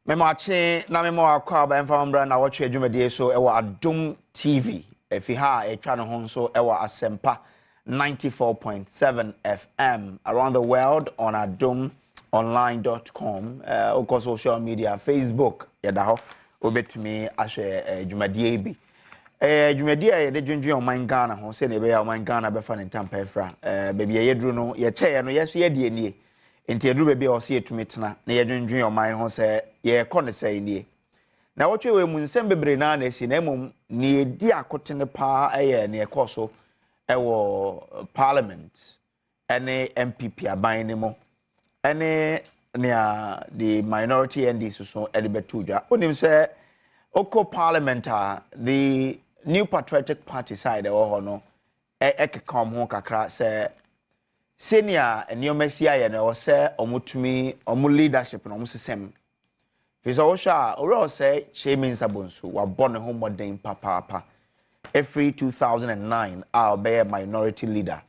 Memache na memo akwa ba emfa mbra na watch adwumadie so ewa Adom TV efi ha etwa no ho so ewa Asempa 94.7 FM around the world on adomonline.com of social media Facebook yada ho obetumi ahwe adwumadie bi adwumadie ye de dwendwen oman Ghana ho se na ebe ya oman Ghana be fa ne ntampa efra bebi ye duru no ye che no ye so ye de nie enti eduru bebi o se etumi tena na ye dwendwen oman ho se ye kɔ ne sɛ nie na wotwe we mu nsɛm bebre na na esi na emom ne edi akotene pa ɛyɛ ne ɛkɔ so ɛwɔ parliament ɛne MPP aban ne mo ɛne nea the minority NDs so ɛde betu dwa onim sɛ oko parliament the New Patriotic Party side ɛwɔ hɔ no ɛkeka ho kakra sɛ senior nneɛma si ayɛ no sɛ ɔmotumi ɔmo leadership na ɔmo sesɛm Fisa osha ora say Shemin Sabonsu wa born home modern papa every 2009 I'll be a minority leader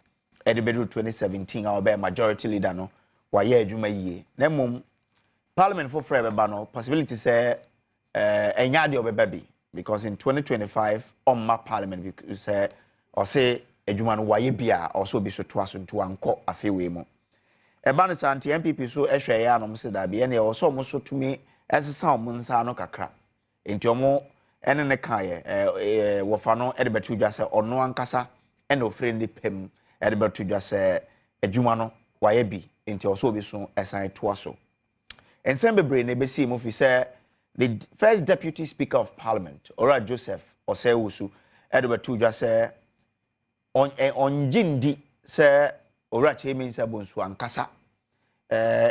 at the bedroom 2017 I'll be a majority leader no wa ye adwuma yie na mum parliament for free beba no possibility say enya de obebabi because in 2025 on my parliament because say or say adwuma no wa ye bia also be so to aso nto anko afewe mu eba no santi MPP so ehwe ya no mse da bia na also mo so tumi esesa omunsa no kakra enti omo ene ne kaye wofa no ede betu dwa se ono ankasa ene ofre ndi pem ede betu dwa se adwuma no waye bi enti oso obi so esan to aso ensem bebre ne besi mu fi se the first deputy speaker of parliament ora Joseph Osewusu ede betu dwa se onjindi se ora Chemin Sabonsu ankasa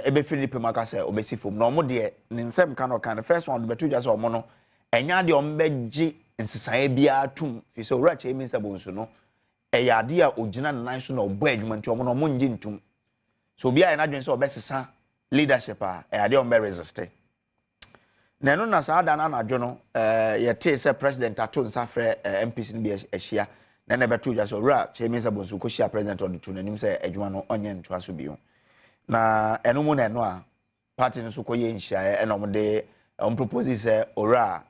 ebe Philip makase obesi fom na omo de ne nsem ka no kan the first one the betu just omo no enya de ombeji nsesan bia tum fi so ora Chemin Sabonsu no eyade a ogina nan so na obo adwuma nti omo no omo ngi ntum so bia na dwen so obesesa leadership a eyade ombe resist na no na sa ada na adwo no ye te se president ato nsafre MPs ni bia ehia na na betu just ora Chemin Sabonsu ko hia president odutu nanim se adwuma no onye nto aso bio na enomu na eno a party nso koye nhia enom de propose say ora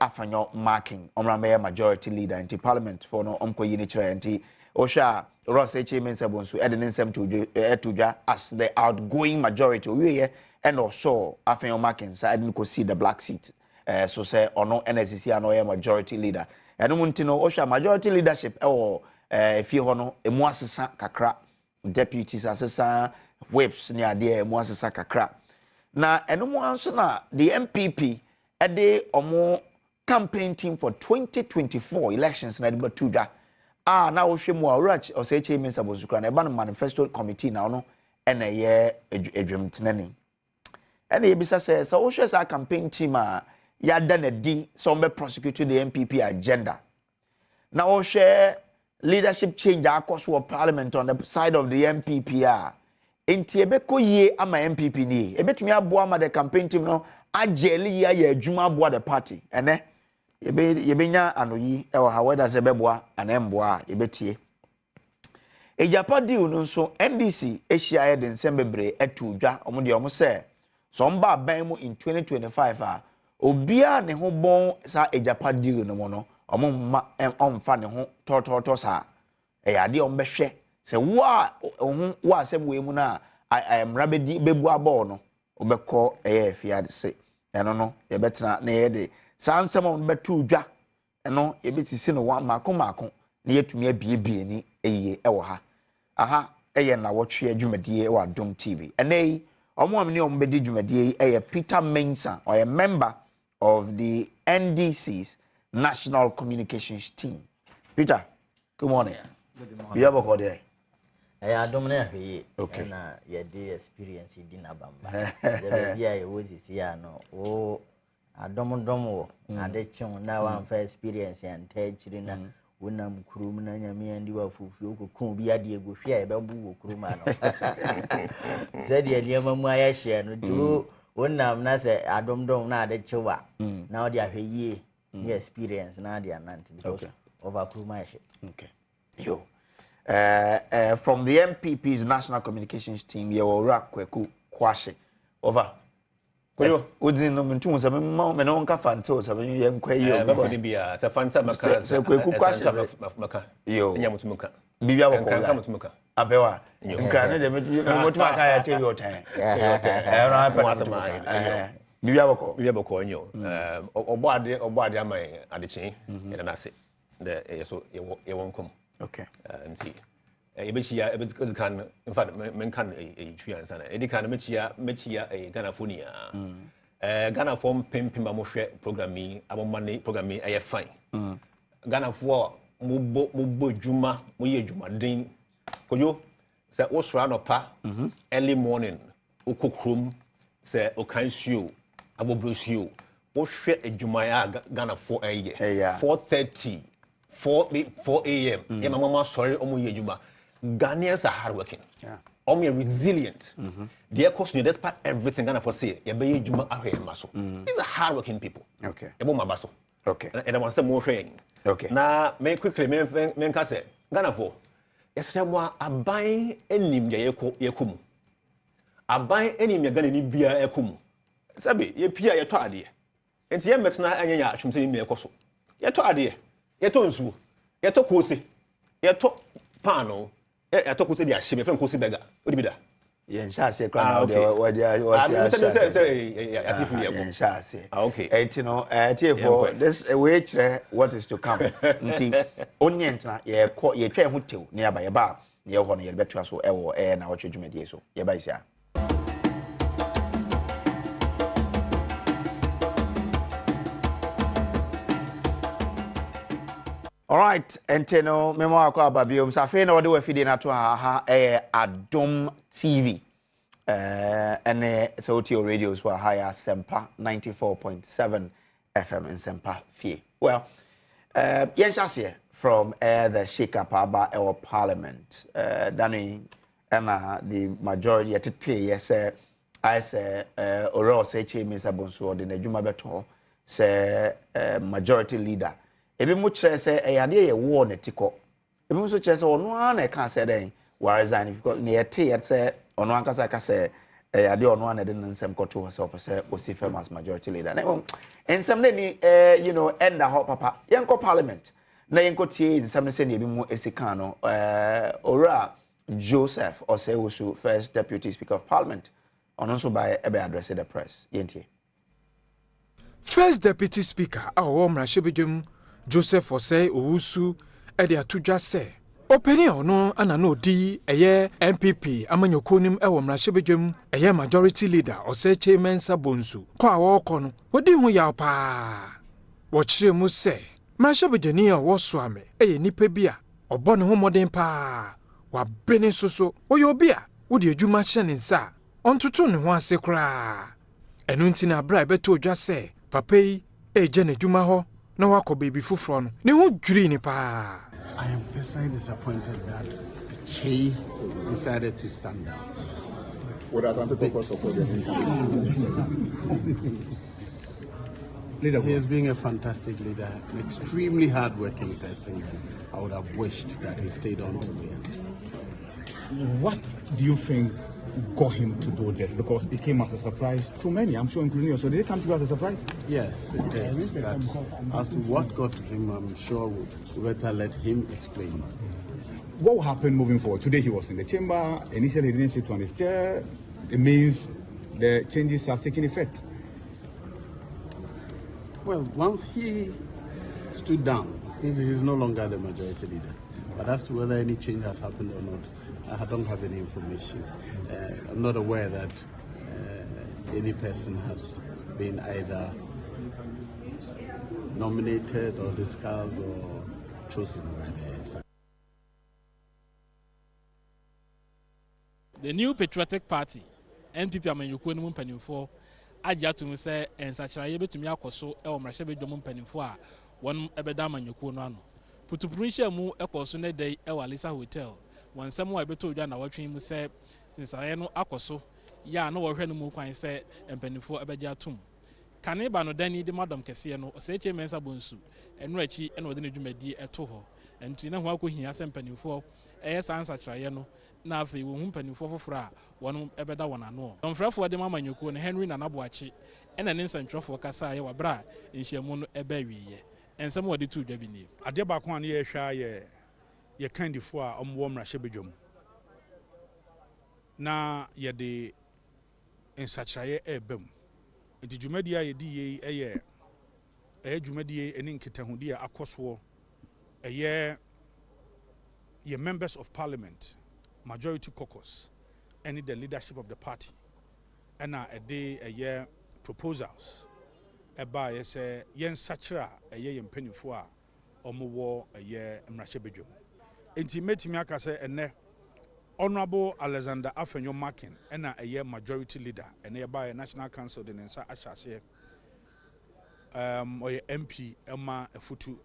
afanyo marking omra majority leader in parliament for no omkoyi ni kire enti osha Ross Chemin Sabonsu ede nsem to dwa as the outgoing majority we and also afanyo marking so ede ko see the black seat so say ono NSC anoye majority leader enomu ntino osha majority leadership ewo efie ho no emu asesa kakra deputies asesa whips ni ade mu asesa kakra na enomu anso na the MPP ede omo campaign team for 2024 elections na de batuda na wo hwemu a Rach o say Chemin Sabonsu kra na eba no manifesto committee na ono ena ye edwemtenani ena ye bisa say so wo hwe sa campaign team a ya da na di so be prosecute the MPP agenda na wo hwe leadership change across the parliament on the side of the MPP enti ebeko yie ama MPP ni ebetumi aboa ama the campaign team no ageli ya adwuma aboa the party ene yebenya anoyi ewa ha weda se beboa anemboa ebetie ejapa deal no nso NDC ehia ye de nsembebre atu dwa omde omo se so mba aban mu in 2025 obia ne ho bon sa ejapa deal no mo no omma omfa ne ho tototo sa eyade ombehwe se wa asem we mu na mra bedi bebu abo no obekọ fiade se eno no ye betena na ye de sansem on betu dwa eno ye betisi no wa mako na yetumi abiebie ni eye ewo ha aha eye Nnawotwi adwumadie wa Adom TV enei omo amne ombedi dwumadie eye Peter Mensah or a member of the NDC's National Communications Team. Peter, good morning. Good morning. You have a code. Adom na hwe okay. Na ye dey experience di na bamba. The bia ye wozi sia no o adom wo na de chon na wan fa experience and tachiri na wonam kurum na nyame andi wa fufu okokun bia de ego hwe e bebu wo kurum ano. Said ye de mamu aye hye no do wonam na se adom na de chewa na o de ahwe yie ni experience na de ananti because of kurum aye hye. Okay. Yo. From the MPP's National Communications Team, you will rock Kweku Kwashe. Over. Koyo odin no mentu so me no nka fanto so me nkwa yi ba fini bia se fanta maka se kweku kwasha maka yo nya mutumuka bibia bako nka mutumuka abewa nkra ne de mutuma ka ya tell your time no happen bibia bako nyo obo ade ama adechi ina na se de yeso ye wonkom okay nti ebechia kan in fact men kan twi ansa na edika na mechia Ghana fonia Ghana form pempima mo hwe program yi abomane program yi aye fine Ghana fo mo juma mo ye juma den kojo se wo sra no pa early morning okokrom se okansuo abobrosuo wo hwe adwuma ya Ghana fo aye 4:30 4 a.m. Yeah, my mama sorry, Juma. Ghanaians are hardworking. Yeah. Resilient. They are costing despite everything Ghana for say. Yeah, Juma maso. These are hardworking people. Okay. Mabaso. Okay. And I want some more training. Okay. Now, me quickly, me can say Ghana for. Yes, I buy any yakum. I buy any Ghana ni beer yakum. Sabi, ye pia ye toadi. And ye metna anya ya chum say me yakoso. Ye toadi. Yeto nsu yeto kosi yeto pano yeto kosi dia hye me fen kosi bega odibida ye ncha se kra na wo dia ye ncha se okay etino tiefo this we kire what is to come nti onye ntina ye ko ye twa ho tew ne aba ye ba ye ho no ye betua so ewo na wo twedwumedie so ye ba isia. All right, enteno memo akwa babiom safe na wode wafide na to ha Adom TV. Ene sauti radio so ha Sempa 94.7 FM in Sempa Fie. Well, yenshase from the shake up aba our parliament. Dani the majority atete yes I say oro say chairman sabonso de na djuma beto say majority leader. Ebi mu kire se eyade ye wo ne tiko ebi mu so kire se ono an na ka se den wa resign because ne yete yet se ono an ka se eyade ono an de nsem koto se opese osi famous majority leader na ensem ne ni you know end the hot papa yenko parliament na yenko tie nsem ne se ne ebi mu esika no ora Joseph Osewusu first deputy speaker of parliament ono so by ebe address the press yentie first deputy speaker awo mrashebedum Joseph Osei Owusu ede atudwa se openi ono ana no di eye MPP amanyokonim ewo mrashebedwam eye majority leader Osei chairman Sabonsu kwa awoko no wodi hu ya pa wo kire mu se mrashebedwani a wo so ame eye nipa bia obo ne ho moden pa wa bene soso oyo obi a wodi adwuma hye ne nsa ontoto ne ho ase kra enu ntina bra beto odwa se papa yi eje ne dwuma ho na wako baby fufro no ne ho dwiri ni pa. I am personally disappointed that Che decided to stand down. What are some people supporting? He is being a fantastic leader, an extremely hard-working person, and I would have wished that he stayed on to the end. What do you think got him to do this? Because it came as a surprise to many, I'm sure, including you. So did it come to you as a surprise? Yes, it did. But as to what got to him, I'm sure we better let him explain. What will happen moving forward? Today he was in the chamber. Initially he didn't sit on his chair. It means the changes have taken effect. Well, once he stood down, he's no longer the majority leader. But as to whether any change has happened or not, I don't have any information. I'm not aware that any person has been either nominated or discussed or chosen by the New Patriotic Party, NPP amanyuko no mpanimfo agya to say ensachiraye betumi akoso e wo mrahye bedwom mpanimfo a won ebeda amanyuko no ano putupurunsha mu ekoso ne dai e walisa hotel wansam wa beto odwa na watwen mu say sinsaye no akoso ya na wo hwe no mu kwan say mpanimfo ebegya atum kaneba no dani de madam kese no oseche mensa bonsu enu achi ena ode ne dwumadi eto ho nti na ho akɔhia sɛ mpanimfoɔ ɛyɛ saa nsakyerɛeɛ no na afei wɔn mpanimfoɔ foforɔ a wɔn ɛbɛda wɔn ano dɔmfrɛfoɔ de mama nyɔkuo no Henry Nanaboakye ɛna ne nsɛntwerɛfoɔ kasa yɛ wabra nhyiamu no ɛbɛ wieɛ ensɛm wɔde tu dwa bi nie adeɛ baako a ne yɛhwɛ yɛ kandifoɔ a ɔmo wɔ mmarahyɛbadwam na yɛde nsakyerɛeɛ ɛɛba mu nti dwumadie a yɛdi yie ɛyɛ dwumadie ɛne nkitahudi a akɔ soɔ ɛyɛ yɛ members of parliament majority caucus ɛne the leadership of the party ɛna ɛde ɛyɛ proposals ɛba yɛ sɛ yɛnsakyerɛ a ɛyɛ yɛn mpanimfoɔ a ɔmo wɔ ɛyɛ mmarahyɛbadwam nti mɛtumi aka sɛ ɛnɛ Honorable Alexander Afenyo Markin ɛna ɛyɛ majority leader ɛna yɛba National Council de ne nsa ahyɛ aseɛ ɔyɛ MP ɛma afutu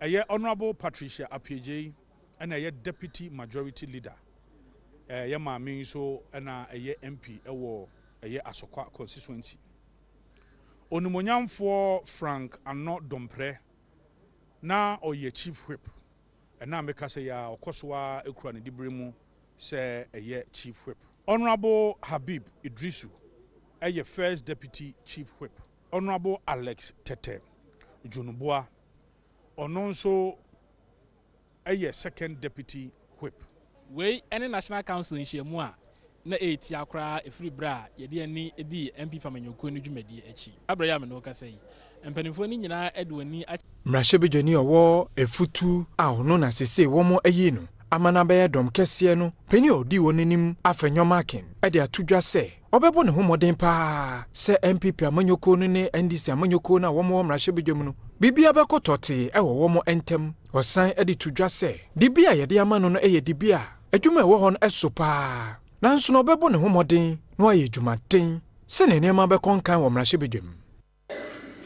ɛyɛ Honorable Patricia Apieje ɛna ɛyɛ deputy majority leader ɛyɛ maame nso ɛna ɛyɛ MP ɛwɔ ɛyɛ Asokwa constituency onimonyamfoɔ Frank Ano Dompre na ɔyɛ chief whip ɛna meka sɛ ya ɔkɔsoa ekura ne dibre mu sɛ ɛyɛ chief whip Honorable Habib Idrisu ɛyɛ first deputy chief whip Honorable Alex Tete Junubua ɔno nso ɛyɛ second deputy whip wei ɛne National Council nhyiamu a na eti akora efiri bra yɛde ani edi MP Famanyɔkuo no dwumadie akyi abra ya me no kasa yi mpanimfoɔ ni nyinaa ɛde wani mmarahyɛbadwani ɔwɔ efutu a ɔno na sese wɔn ayi no amana bɛyɛ dɔm kɛseɛ no panyin a ɔdi wɔn anim Afenyo Markin ɛde ato dwa sɛ ɔbɛbɔ ne ho mmɔden paa sɛ MPP Amanyɔkuo no ne NDC Amanyɔkuo no a wɔn wɔ mmarahyɛbadwam no bibia bɛkɔ tɔte ɛwɔ wɔn ntɛm ɔsan ɛde to dwa sɛ dibi a yɛde ama no no ɛyɛ dibi a adwuma ɛwɔ hɔ no ɛso paa nanso na ɔbɛbɔ ne ho mmɔden na ɔyɛ dwumaden sɛ ne nneɛma bɛkɔ nkan wɔ mmarahyɛbadwam.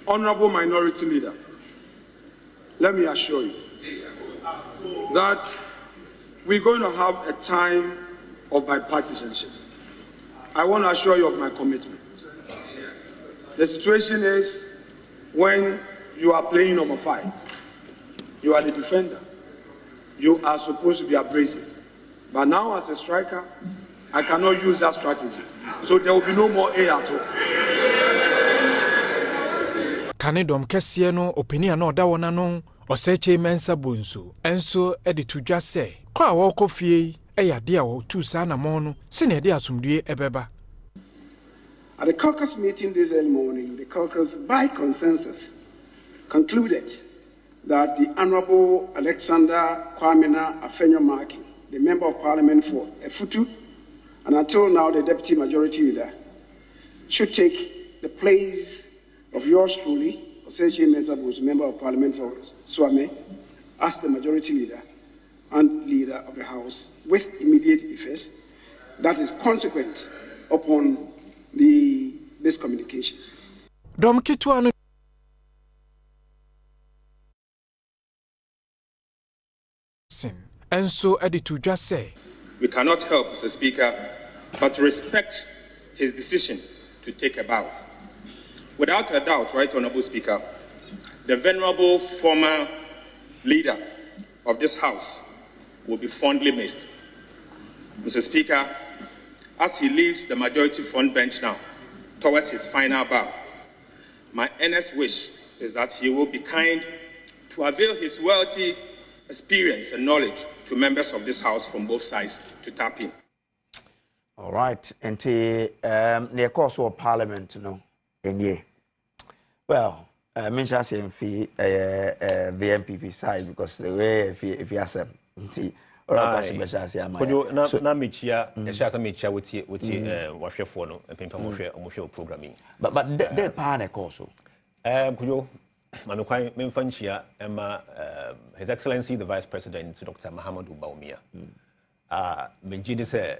Honorable Minority Leader, let me assure you that we're going to have a time of bipartisanship. I want to assure you of my commitment. The situation is when you are playing number 5, you are the defender. You are supposed to be abrasive. But now as a striker, I cannot use that strategy. So there will be no more A at all. Kane dom kɛseɛ no opini a na ɔda wɔn ano ɔsɛkyɛ mensa bonso enso ɛde to dwa sɛ kɔ a wɔkɔ fie ɛyɛ ade a wɔtu saa na mo no sɛ ne ɛde asomdue ɛbɛba. At the caucus meeting this early morning, the caucus by consensus concluded that the Honorable Alexander Kwamena Afenyo Markin, the Member of Parliament for Efutu, and until now the Deputy Majority Leader, should take the place of yours truly, Osechi Mensah, Member of Parliament for Swame, as the Majority Leader and Leader of the House, with immediate effect that is consequent upon this communication. Dom Kituano and so added to just say, we cannot help, Mr. Speaker, but to respect his decision to take a bow. Without a doubt, Right Honourable Speaker, the venerable former leader of this House will be fondly missed. Mr. Speaker, as he leaves the majority front bench now towards his final bow, my earnest wish is that he will be kind to avail his wealthy experience and knowledge to members of this House from both sides to tap in. All right, and the course of Parliament, well, mention saying the MPP side because the way if you ask them, na mechia esha sa mechia woti wahwe fo no pempa mohwe programming but the pan course kujo mame kwan memfa nchia ema His Excellency the Vice President Dr. Mahamudu Bawumia mejide se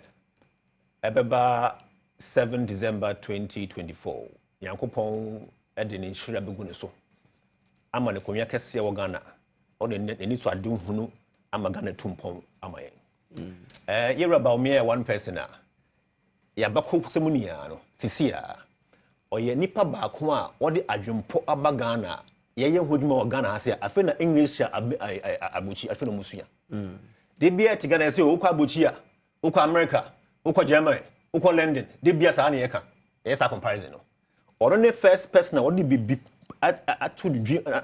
ebeba 7 December 2024 yankopon edeni nhira begune so ama ne konwa kese wo Ghana o ne so adum hunu ama Ghana tumpon ama yen yera Bawumia one person a ya bako semunia no sisia oye nipa baako a wode adwempo aba Ghana ye hodwuma Ghana ase afi na English abuchi afi na musuya de bia ti Ghana say okwa abuchi a okwa America okwa Germany okwa London de bia sa na ye ka yes a comparison no or the first person na wodi be atu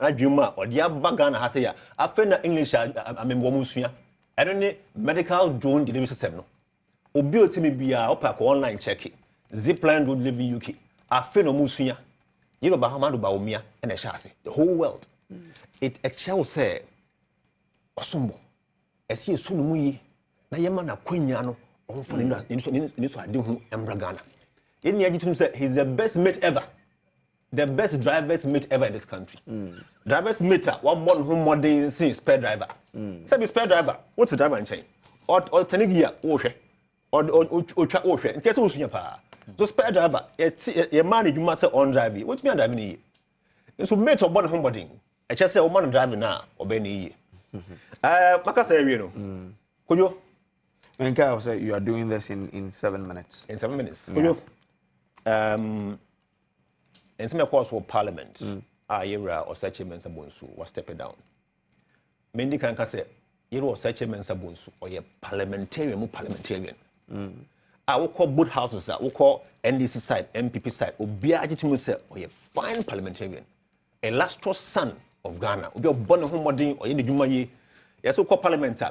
adwuma or dia Ghana ha say ya afi na English amembo musuya I don't need medical drone delivery system no obi otimi bia opa ko online check zipline road live in UK afi na musuya you ba hamadu ba omia and a chassis the whole world it a shall say osumbo esi esunu mu yi na yema na kwanya no onfo ni so ade hu embra Ghana yen ya gitum say he's the best mate ever the best driver's mate ever in this country driver's mate one born who modern since spare driver say be spare driver what's the driver in chain or tenegia wo hwe or twa wo hwe in case wo sunya pa so spare driver ye man adwuma say on drive what me drive ni so mate obon ho bodin e che say o man drive na obe ni yi maka say we no kojo Menka I say you are doing this in 7 minutes kojo and some course for parliament yera or such a mensa bonsu was stepping down mendi kan ka say yera or such a mensa bonsu or ye parliamentarian we call both houses we call NDC side, MPP side. Obia ajitu say, or a fine parliamentarian, a illustrious son of Ghana. Obia born home modern or any juma ye. Yes, we call parliament.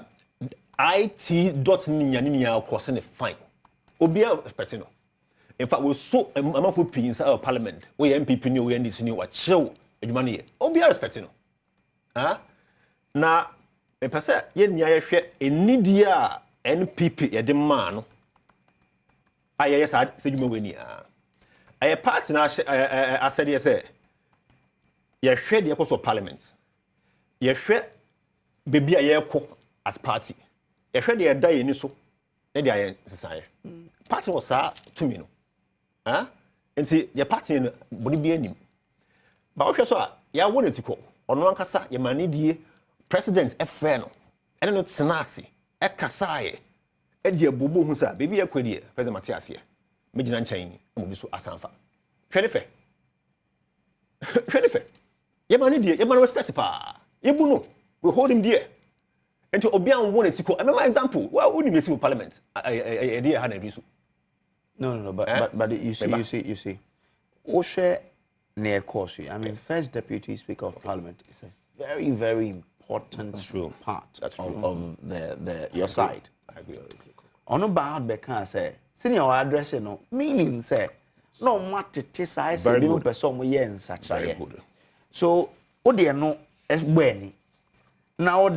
IT.niya crossing a fine. Obia expecting. In fact, we so among people inside our parliament. We MPP new, we NDC new. What show juma ye? Obia expecting. Na me pese ye niya ye a nidia NPP ye demand. Yes, I said you win a party now. I said yes, you share the course of parliament. You share baby a year as party. You share the die in so, then they are society. Party was to me, no. And see, your party in body be any. But if you saw, you wanted to call on one cassa, you man need presidents a friend, and not Senasi, a Kasai. Edia bubu hu sa baby akwadi president Matias here megina nkyɛn mo bi so asanfa hwɛ ne fɛ ye man die ye man respect pa ye bu no we hold him there until obia won etiko I remember example why would you see parliament idea ha na risu no but you see o share near course I mean first deputy speaker of parliament is a very very important part of the your side. I agree. Ono bad be can say senior address no meaning say no matter say say be person mo ye nsachaye. So o de no esgbeni. Now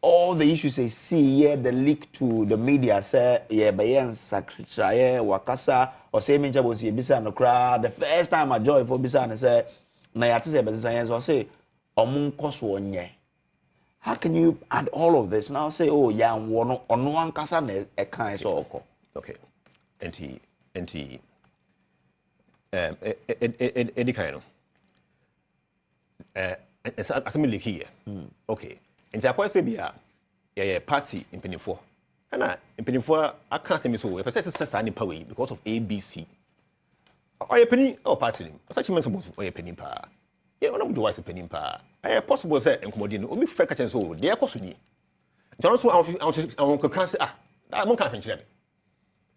all the issues say see here the leak to the media say yeah be nsachaye wakasa or say menja bonsi bisa no kra the first time I join for bisa na say na yate say be say so say omun koso onye. How can you add all of this now? Say, oh, yeah, ono ankasa na e kan so oko. Okay. Enti edi kan no. Asemi leki here. Okay. Enti akwa say bia yeah party impinifo. Ana impinifo aka say me so e pese say ni power because of ABC. Oye penny or party nim. Such men suppose oye penny pa. Yeah, one of the wise penny pa. Possible say enkomodi no obi freka chen so de ekoso ni nti so I can say that mon kan fenchire me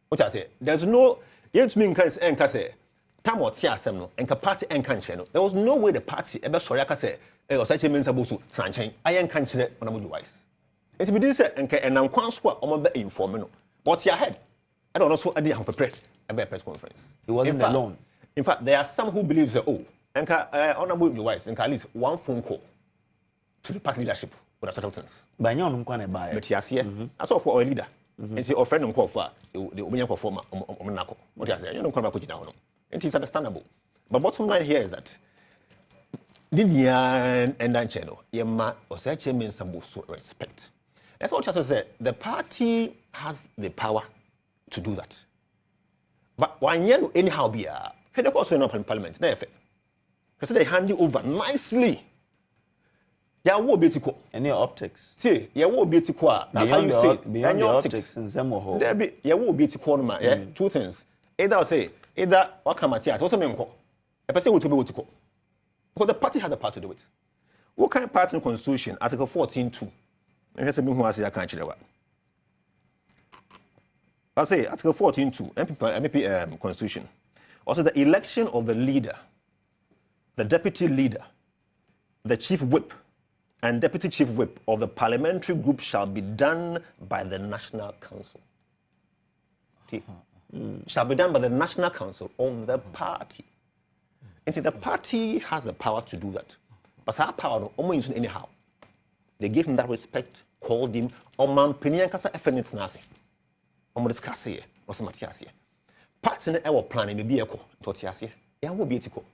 what I say there's no yet me can say time or tia asem no enka party enkan che no there was no way the party ebe sori aka say o say che mensa bosu sanchen ayen kan chire one of the wise it be this say enka enan kwan so a omo be inform no but your head I don't know so adi prepare a press conference he wasn't alone in fact there are some who believe that honorable wise at least one phone call to the party leadership would have settled things. By your own kind of buy. But yes, yeah. That's all for our leader. And see, our friend on call for the Obinian performer on Nako. What I say, you don't come back with down. It is understandable. But bottom line here is that Didian and Dan channel, Yema or such means some respect. That's what I said. The party has the power to do that. But when you anyhow be a federal also in parliament, they because they hand you over nicely. Yeah, will be to and your optics. See, yeah, will be to that's how you say beyond your optics in some more. There be yeah, will be to corner. Yeah, two things. Either say either what come Matthias also me nko. A person will to be to Because the party has the power to do it. What kind of party in the constitution? Article 14.2. I say Article 14.2, MP constitution. Also the election of the leader, the deputy leader, the chief whip, and deputy chief whip of the parliamentary group shall be done by the National Council. Shall be done by the National Council of the party. And see, the party has the power to do that. But our power, almost anyhow. They gave him that respect, called him, Oman Pinyankasa Effenet Nasi. Omo discuss here, was Matias here. Parts in our planning may be a co, Totias here. Yeah, will be ethical.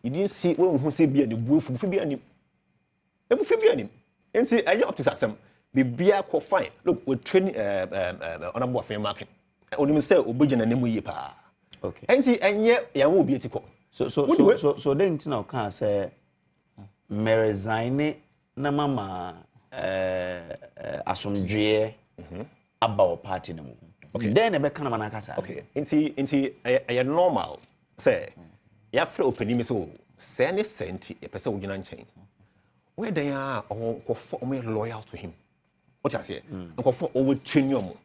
You didn't see when who say be any wolf, who be any. It will be any. And see, I up to some be a co fine. Look, we're training on a board for market. Only say Obujan and Nemuipa. Okay. And see, and yet, I will be ethical. So then now can say Merezaine na mama asomdwe about party no. Okay. Then e be kana manakasa. Okay. Inti I normal say ya frɛ opani so say ne senti e pese wo gina nkyɛn. Where then ya nkɔfo ɔmo loyal to him. What you say? Nkɔfo ɔmo twenu ɔmo.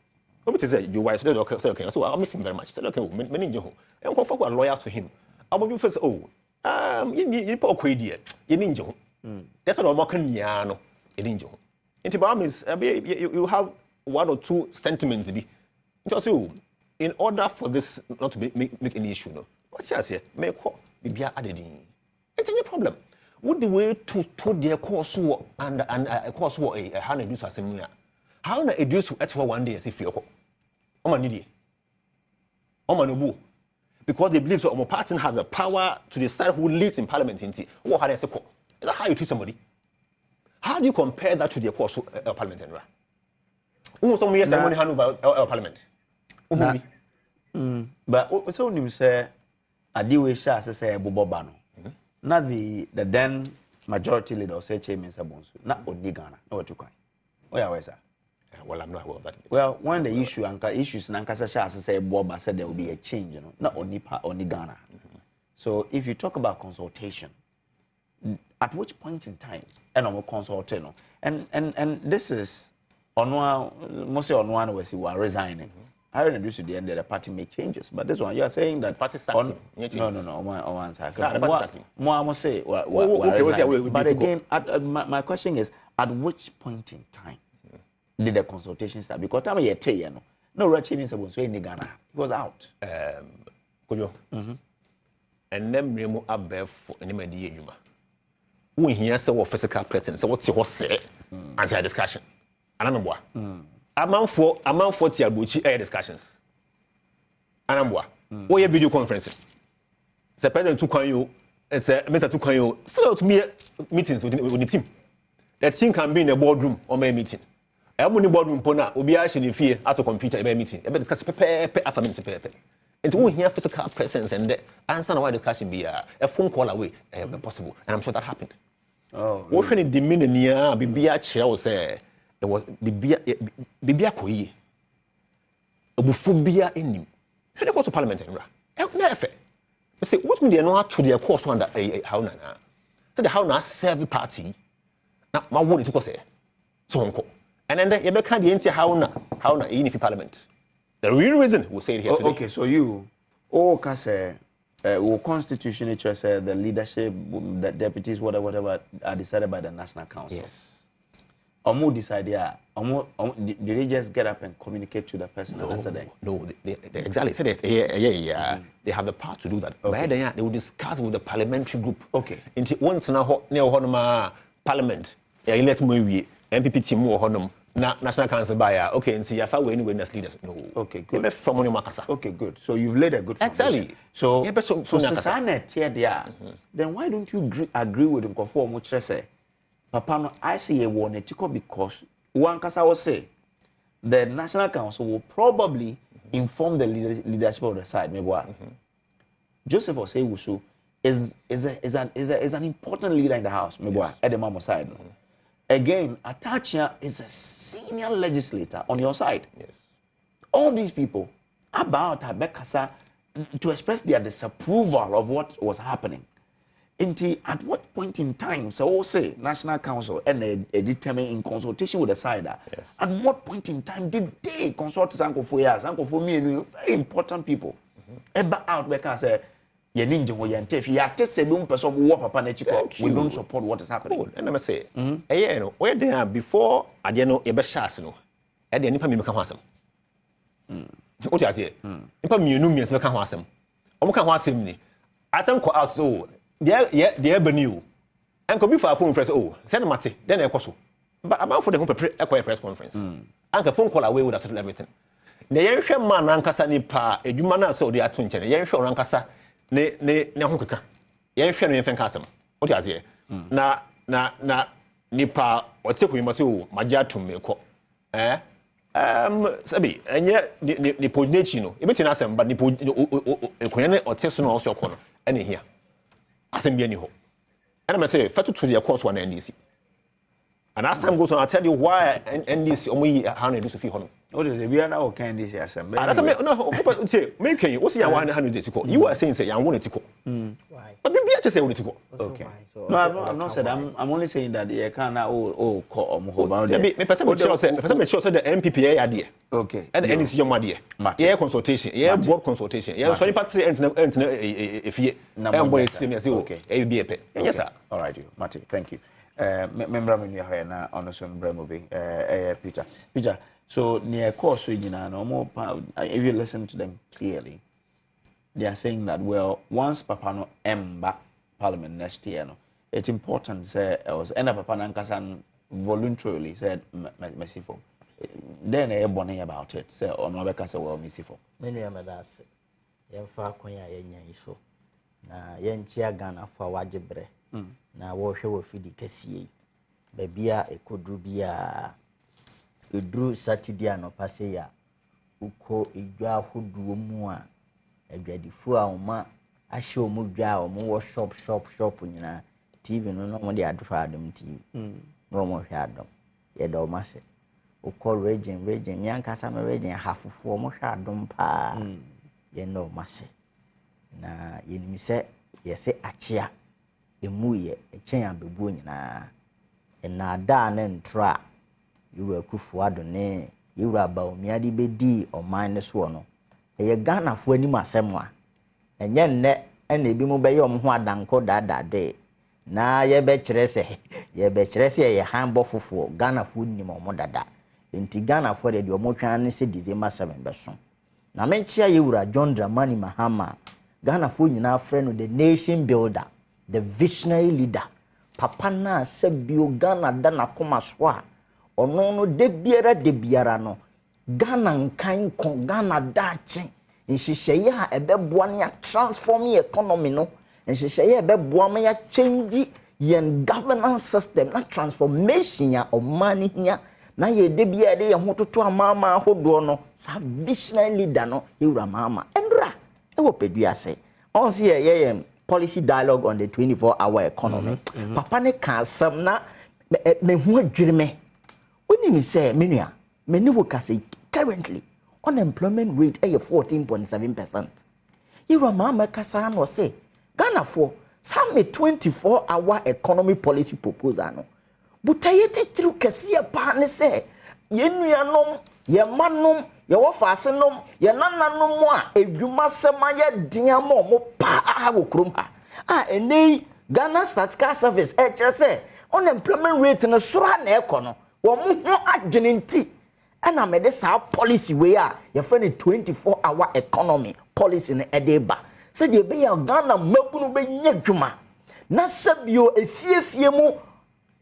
What you say? You wise say okay. So I miss him very much. Say okay, many nje ho. Nkɔfo who are loyal to him. Ɔmo first you put okwe die. You ninje ho. That's what ɔmo kan nya no. You ninje ho. Inti ba means you have one or two sentiments be. So, in order for this not to make any issue, no. What you say? Make what? Be added in. It's a problem. What the way to their course and a course what a how to do something? How to reduce at for one day as if you're Omanidi. Omanubu. Because they believe so, party has the power to decide who leads in parliament. What how they say? Is that how you treat somebody? How do you compare that to the course of parliament? Who some years ceremony hand over parliament? But so you say Adiwe Sha say Bobobano. Not the then majority leader say Chairman Sabonsu. Not Onigana. No what you can. Where is that? Well, I'm not aware of that. Well, when the issues Nankasa Sha say Boba said there will be a change, not only Ghana. So if you talk about consultation, at which point in time and I'm consulting, and this is mostly on one was you are resigning. I introduced to the end that the party make changes, but this one you are saying that party starting. No, one second. More I must say, but again, my question is, at which point in time did the consultation start? Because time you tell you no Rachi means about so in Ghana, it was out. Kojo. And then we move up there for any media yuma. When he has a physical presence, so what's your say? Answer discussion. Anamboa. Among for Tiabuchi air discussions. Anamboa. What your video conferencing? The president took on you, Mr. took on you, set out meetings with the team. That team can be in a boardroom or may meeting. I'm in the boardroom, Pona, will be actually in fear at a computer a meeting. I discuss after minute. And we hear physical presence and the answer why discussion be a phone call away possible. And I'm sure that happened. Oh, what when it diminished near Bibia Chair say. There was Bibia Koyi. Obuphobia in him. He go to parliament and never. They say, what mean they know to their course under a Hauna? So the Hauna serve party. Now, my word is to say. So, and then you become the anti Hauna in the parliament. The real reason we say it here today. Okay, so you, can say, constitution, the leadership, the deputies, whatever, are decided by the National Council. Yes. Omo decide did they just get up and communicate to the person? No, they exactly said it. Yeah. They have the power to do that. Okay. But they will discuss with the parliamentary group. Okay. Until once now, near Honoma Parliament, let me MPP team more Honum, National Council buyer. Okay, and see if I were any witness leaders. No. Okay, good. From Makasa. Okay, good. So you've laid a good foundation. Exactly. So then why don't you agree with him? Conform what say? Papa, no, I see a warning because one Kasa will say the National Council will probably inform the leadership of the side. Joseph Osei is an important leader in the house. At the Mamo side. Again, Atachia is a senior legislator on your side. Yes. All these people about Abekasa to express their disapproval of what was happening. At what point in time, so we'll say National Council and determine in consultation with the side, at what point in time did they consult Uncle for years, Uncle for me, and very important people? Ever out because you ninja or you if you have to say, don't person walk up on we don't support what is happening. And I say, where they are before I didn't know a best no, at the Nipa Mimika Wasam. What I say, Nipa Munumians Maka Wasam. Omaka Wasim, I some call out so. The Benue. And could be for a phone press. Oh, send Mati, then a coso. But about for the home press conference. And a phone call away would have settled everything. The young man Rankasa Nipa, a humana so they are twin, the young show Rankasa, ne Honkaka. Young Shannon and Fancasm. What I say? Na Nipa, or take we must do, my jar to me. Sabi, and yet the Podnachino, if it's in Assam, but the Queen or Tesson also corner, any here. Assembly any hope. And I'm going to say, fatal to the course one NDC. And as time goes on, I'll tell you why NDC only how they do to fee honor. Oh, we are now candy assembly. No, say, make you, what's your 100 days ago? You are saying, say, I wanted to go. But maybe I just say, wanted to go. Okay. No, I'm not said, I'm only saying that you can't call about it. Maybe sure the MPPA idea. Okay. And the NDC your idea. Yeah, consultation. Yeah, board consultation. Yeah, so you patri if you boy okay. Yes, sir. All right, you, Matty. Thank you. Member me here na ono so mbra mo bi Peter so near course you know no more if you listen to them clearly they are saying that well once papa no emba parliament next year no it's important say was ena papa na nkasa voluntarily said merciful then e born about it say ono be ka say well merciful menu amedase yen fa kwan ya yenyan iso na yen chia Ghana fa wajebre na wo hwe wo fidi kasie ba bia ekodru bia edru Saturday anopase ya uko edwa hoduo mu a adwadifo a oma ahye omu dwa omu wo shop nyina TV no mo de adofa Adom TV no mo hwe Adom ye do mase uko region yankasa me region hafofo mo hwe Adom pa ye no mase na yenimi se yese achia emuye echen abebu nyina na da na ntra yiwa kufu adone yiwa ba omiade bedi oman ne so no eye Ghana fo anim asem a enye nne na ebi mu be ye omho adanko dadade na ye be kire se ye hanbo fufu Ghana fo nim omo dada enti Ghana fo de omo twan ne se December 7 beso na menchia yiwa John Dramani Mahama Ghana fo nyina afre no the nation builder, the visionary leader. Papa na sebio Ghana dana koma swa. Ono no de biara no. Ghana nkan kon Ghana dachi. Nhihye ya ebeboa na transform economy no. Nhihye ya ebeboa ma ya change yen governance system na transformation ya omani nya na ye de biara de ye hototo amama hodo no. Sa visionary leader no yura mama. Endra ewo pedua say on see ye policy dialogue on the 24-hour economy. Papa ne kan sam na me hu adwire me woni mi say menua me ne wo kase currently unemployment rate is 14.7%. You mama kasa no say Ghana for some 24-hour economy policy proposal no butayete tru kase pa ne say yenuanom ye manom ye wofasenom ye nananom a edwuma sema ye diamo mo pa wo krom ha enei Ghana Statistical Service kire unemployment rate no sura na ekono wo mo ho adwene nti ana me de sa policy we a ye fa ne 24-hour economy policy ne edeba se de be ya Ghana mabunu be nya dwuma na sabio efiefie mu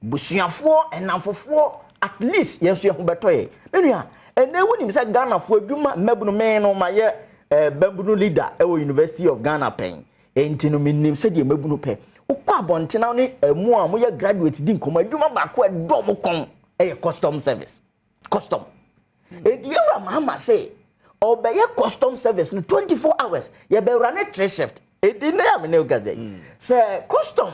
busuafo enamfofo at least yes you betoye menua ene woni say Ghana fo adwuma mabunu me no ma ye babunu leader e University of Ghana pen enti no minim say de mabunu pe ukọ abontena ne emu a mo ye graduate din koma adwuma ba ko edo mo kon e custom service custom enti yewra mama say obeye custom service no 24 hours ye be run a trade shift edi na ya me ne ugaze say custom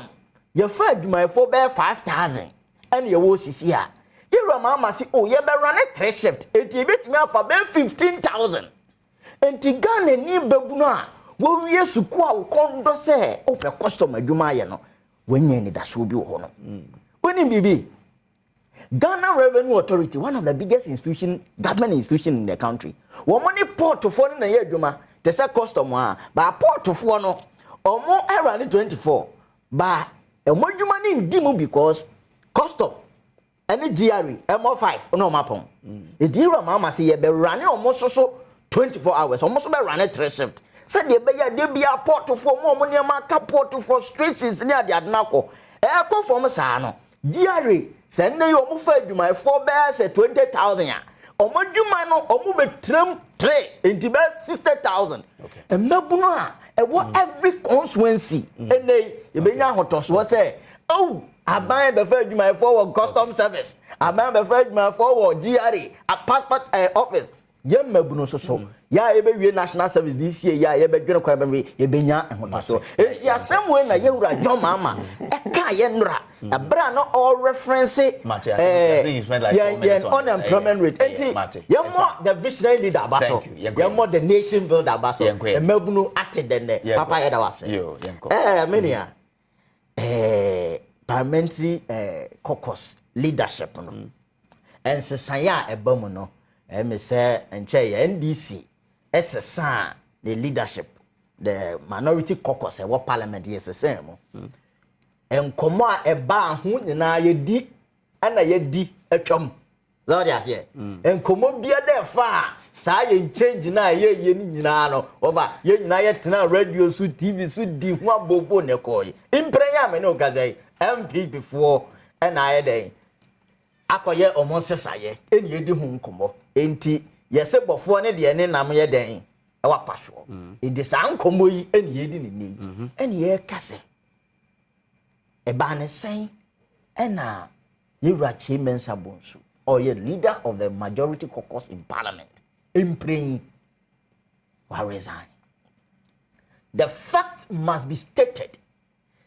ye fa adwuma fo be 5000 and ye wo sisi a yewra mama say oh ye be run a trade shift enti betimi afa be 15000 enti Ghana ni babunu a wo wie suku a wo kondo se o pe custom adwuma ye no wenye ni daso bi wo no woni bibi Ghana Revenue Authority, one of the biggest government institution in the country. Wo money port to phone na ye adwuma te say custom a ba port to phone no omo era 24 ba emo adwuma ni ndi mu because custom any GRE MO5 no mapon edira mama say ye be run omo so 24 hours omo so be run 3 shift said de be ya de bia port to phone mo ne ma ka port to frustrations ni ade adnako ko form sa no GRE send you omo fa adwuma 4 be 20,000 ya omo adwuma no omo be tram 3 enti be 60,000 okay emmabuno a every constituency ene e be nya hotoso say oh aban be fa adwuma for custom service aban be fa adwuma for GRE a passport office ye mabuno so ya ebe wie national service this year ya ye be dwene kwa be ye be nya hotoso enti asem we na ye wura John mama e ka ye nra abra no all reference unemployment rate enti ye mo the visionary leader abaso ye mo the nation builder abaso e mabuno atedene papa ye da wase menia parliamentary caucus leadership no ensesanya ebamu no me say enche NDC SSA the leadership the minority caucus what parliament yes same enkomo a eba ho nyina ye di ana ye di atwam zodi ase enkomo bia de fa saa ye change na ye ni nyina no over ye nyina ye tena radio su TV su di ho abobo ne koy imprenya me no gazai MP before and I dey akoye omonsesaye eni edi hu nkomo enti yese bofo ne de ne nam ye den ewa paso edi sa nkomo yi eni edi ni eni ye kase e ba ne sen ena yewra Chimensa Bonsu or ye leader of the majority caucus in parliament in praying will resign. The fact must be stated.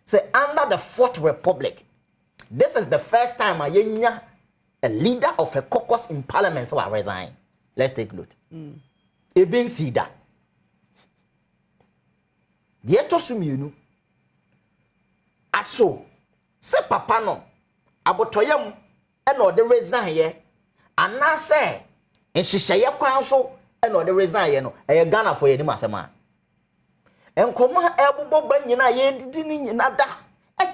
Say under the Fourth Republic, this is the first time a leader of a caucus in parliament will resign. Let's take note. Eben Sida. Yeto suminu. Aso. Se papa no. Abotoyam. Eno de resign ye. Anase. Enhihye kwan so. Eno de resign ye no. Eye Ghana for ye ni masema. Enkoma ebubo ba nyina ye didi ni nyina da.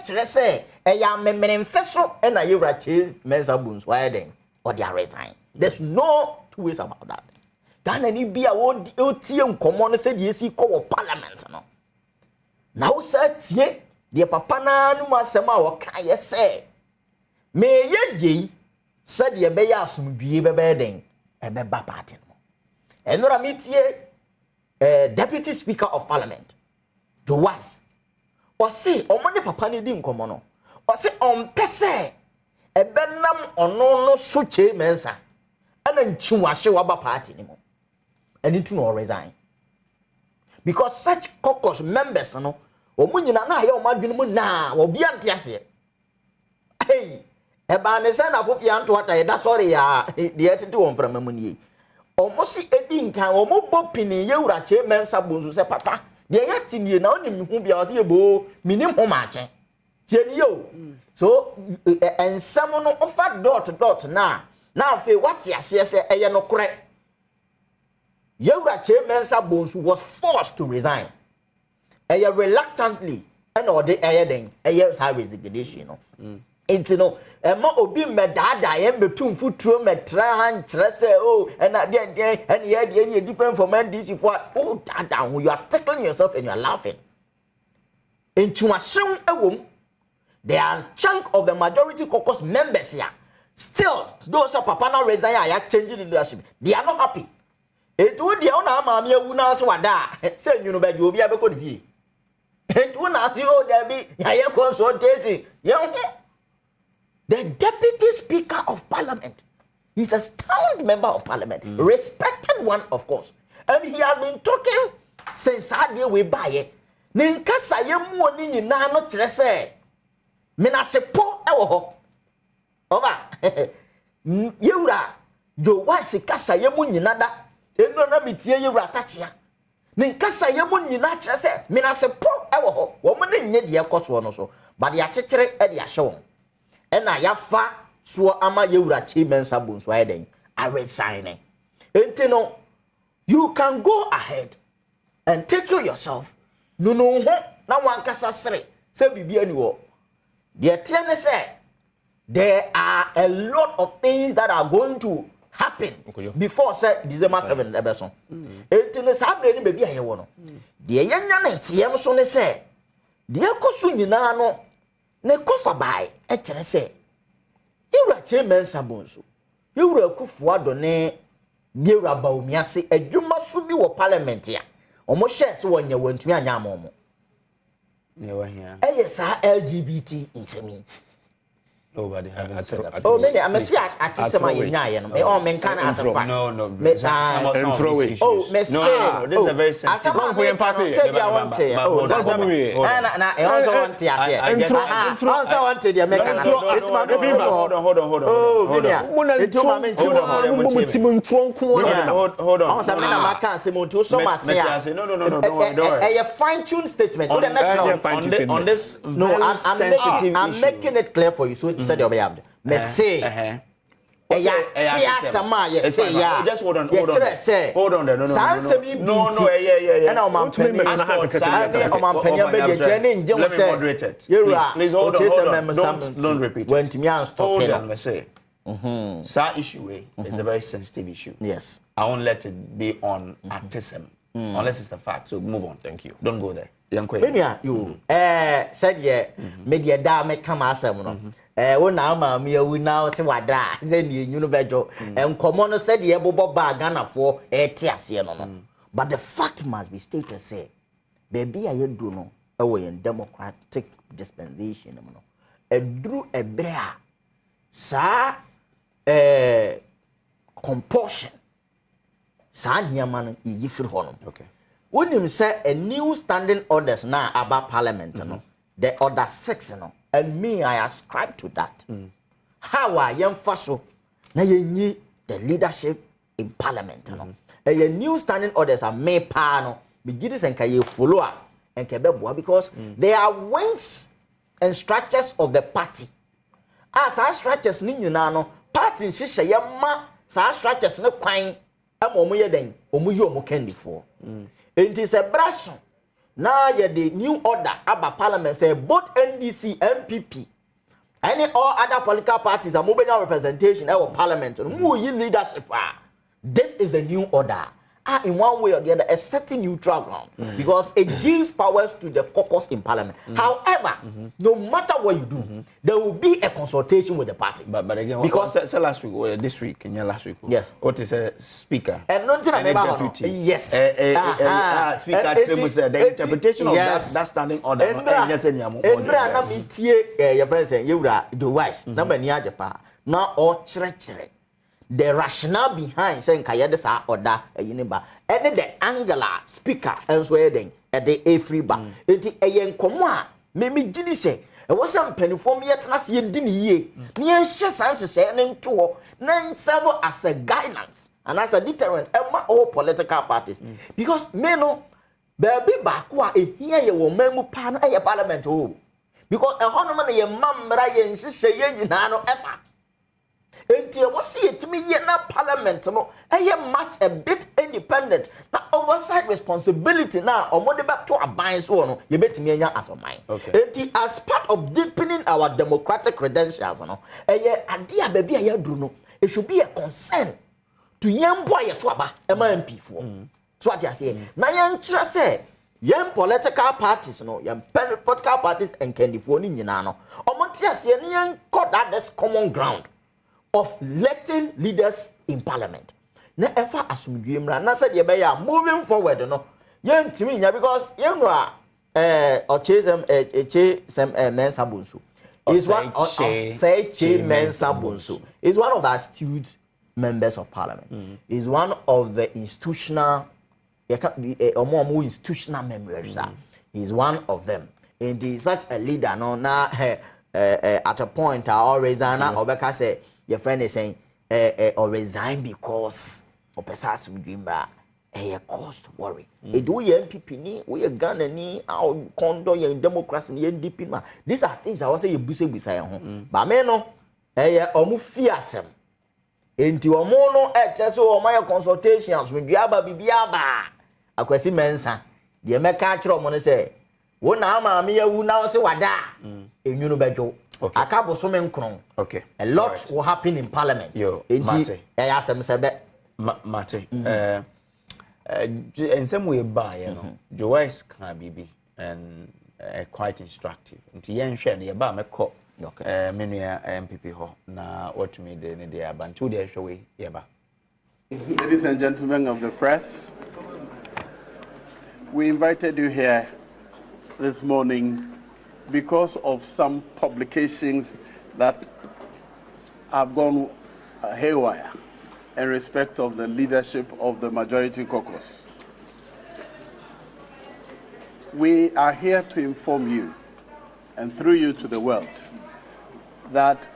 Kire say eya memere mfeso na yewra Chimensa Bonsu why then or they resign. There's no two ways about that. Ghana ni bia wo tie nkomo no say the esi ko parliament no. Na wo say tie de papa na no masema wo ka ye say me ye say de be ya asomdue be be den e be ba party no. Enora metie deputy speaker of parliament Joe Wise o say omone papa ni di nkomo no o say on pese e benam ono no so Chimensa ana nchiwahye wa ba party ni mo and to no resign because such caucus members no omunyina na aye omadwene mu na obi ante ase hey e ba ne say na fofia nto ata da sorry ya de etete won frama mu ni omosi edi nkan omobo pini yewura Chimensa Bonsu say papa de yati nie na onim hu bia o say bo minim ho maache tieni yo so ensam no ofa dot na afi what yase say eye no kore yewura Chimensa Bonsu was forced to resign eye reluctantly and or the eye den eye sa resignation no enti no ma obi medada ye betum futuro metra han kire say oh and ye de different from NDC for oh that you are tickling yourself and you are laughing into a sound ewom there are chunk of the majority caucus members here still those are papa na resign are changing leadership they are not happy etu de ona maami ewu na so wada say nyunu be obi abeko de fie etu na so o there be ya consultation the deputy speaker of parliament, he's a stand member of parliament, respected one of course, and he has been talking since that day we buy it. Ninkasa ye mu ni nyina no kire say me na sepo e wo ho oba yewura do wase kasa ye mu nyina da eno na metie yewura tachia ne nkasa ye mo nyina kyerɛ sɛ menase po ɛwɔ hɔ wo mo ne nye de ɛkɔso no so but ya kyekere e de ahye won ɛna yafa so ama yewura chimensa bonso ayeden I resign enti no you can go ahead and take care yourself no ho na wankasa sere se bibia ni wo de tie ne say there are a lot of things that are going to happen before say December 7 ebeson enti ne sabre ni bebi aye wo no de yenya ne tiem so ne say de ekoso nyina no ne kofa bai e kire say yewura chimensa bonso yewura kufu adone biewura baomiase adwuma so bi wo parliament ya omo share se wonya wantumi anya amomo ne wa hia sa LGBT insemi nobody having said that. Oh, maybe I'm a see at some no, men can as a fact. No. Oh, me say. No, this is a very sensitive. Oh, fine-tuned statement. On this I'm making it clear for you. So said you be me say just hold on there no and our man penny please hold on don't repeat when to me and stop hold on me say sir issue is a very sensitive issue. Yes, I won't let it be on activism unless it's a fact, so move on. Thank you. Don't go there. You said yeah media da me come asem no wo na ma me awu na se wada se ni nyunu bejo enkomo no said ye bobo ba ganafo ti ase no but the fact must be stated say baby aye do no e wo yen democratic dispensation no edru ebre a sa compulsion sa niama no yi firi ho no. Okay. When you say a new standing orders now about parliament, no, the order 6, no, and me, I ascribe to that. How I am faso, na ye the leadership in parliament, no, a new standing orders are made pano, begidis and kaye follow up and kebebwa because they are wings and structures of the party. As our structures ni no party shisha yama sa structures no kwine amomuye den omuyi omukendi for. It is a brush. Now the new order about parliament say both NDC, MPP, any all other political parties are moving our representation our parliament. Leadership. This is the new order. In one way or the other, a certain neutral ground because it gives powers to the caucus in parliament. However, no matter what you do, there will be a consultation with the party. But again, because last week or this week, last week, yes, what is a speaker and not a deputy? Yes, speaker. The interpretation of that standing order. Your friend saying you are the wise number near Japan now or treachery. The rationale behind saying kayade sa order yiniba and the angular speaker and swearing at the a free bar enti eyen komo a me gini say e was some penifom yet na se di ni ye ne hye sanse say ne nto na serve as a guidance and as a deterrent among all political parties because me no baby baako a ehia ye wo mamu pa no e parliament o because e hono na ye mamra ye nhye ye nyina no efa. Enti e wasi etimi ye na parliament no eye much a bit independent na oversight responsibility na omode be to aban so no ye betimi anya asoman. Enti as part of deepening our democratic credentials no eye ade a baby aye duru no it should be a concern to yembo aye to aba e ma MP fo. So what you say na yen kire say yen political parties no yen political parties and candidate ni nyina no omonte ase ne yen got that common ground of electing leaders in parliament. Na ever asumdwemra na said ye be ya moving forward no yentimi nya because you know ochesem mensa bonso is one of say mensa bonso is one of the astute members of parliament. Is one of the institutional institutional members. Is one of them. And is such a leader no na at a point I always obeka say your friend is saying or resign because of pesas dreamer a cost worry. A do ye MPP ni, we a Ghana ni, our condo ye democracy ni NDP ma. These are things I was say you buse beside home. But me no, omu fiasem. Enti omo no chese o my consultations with biaba bibiaba. Akwesi mensa. The meka chiro mo ne say, wo na ama me ya wu na se wada. Enyunu bejo. Okay. Akabo men nkron. Okay. A lot will happen in parliament. Yo, Mate. Asem sebe. Mate. In some way by, you know, Joyce can be and quite instructive. Nti yen hwe na ba meko. Okay. Menua MPP ho na what me de ne dia ban two dey hwe ye ba. Ladies and gentlemen of the press, we invited you here this morning because of some publications that have gone haywire in respect of the leadership of the majority caucus. We are here to inform you, and through you to the world, that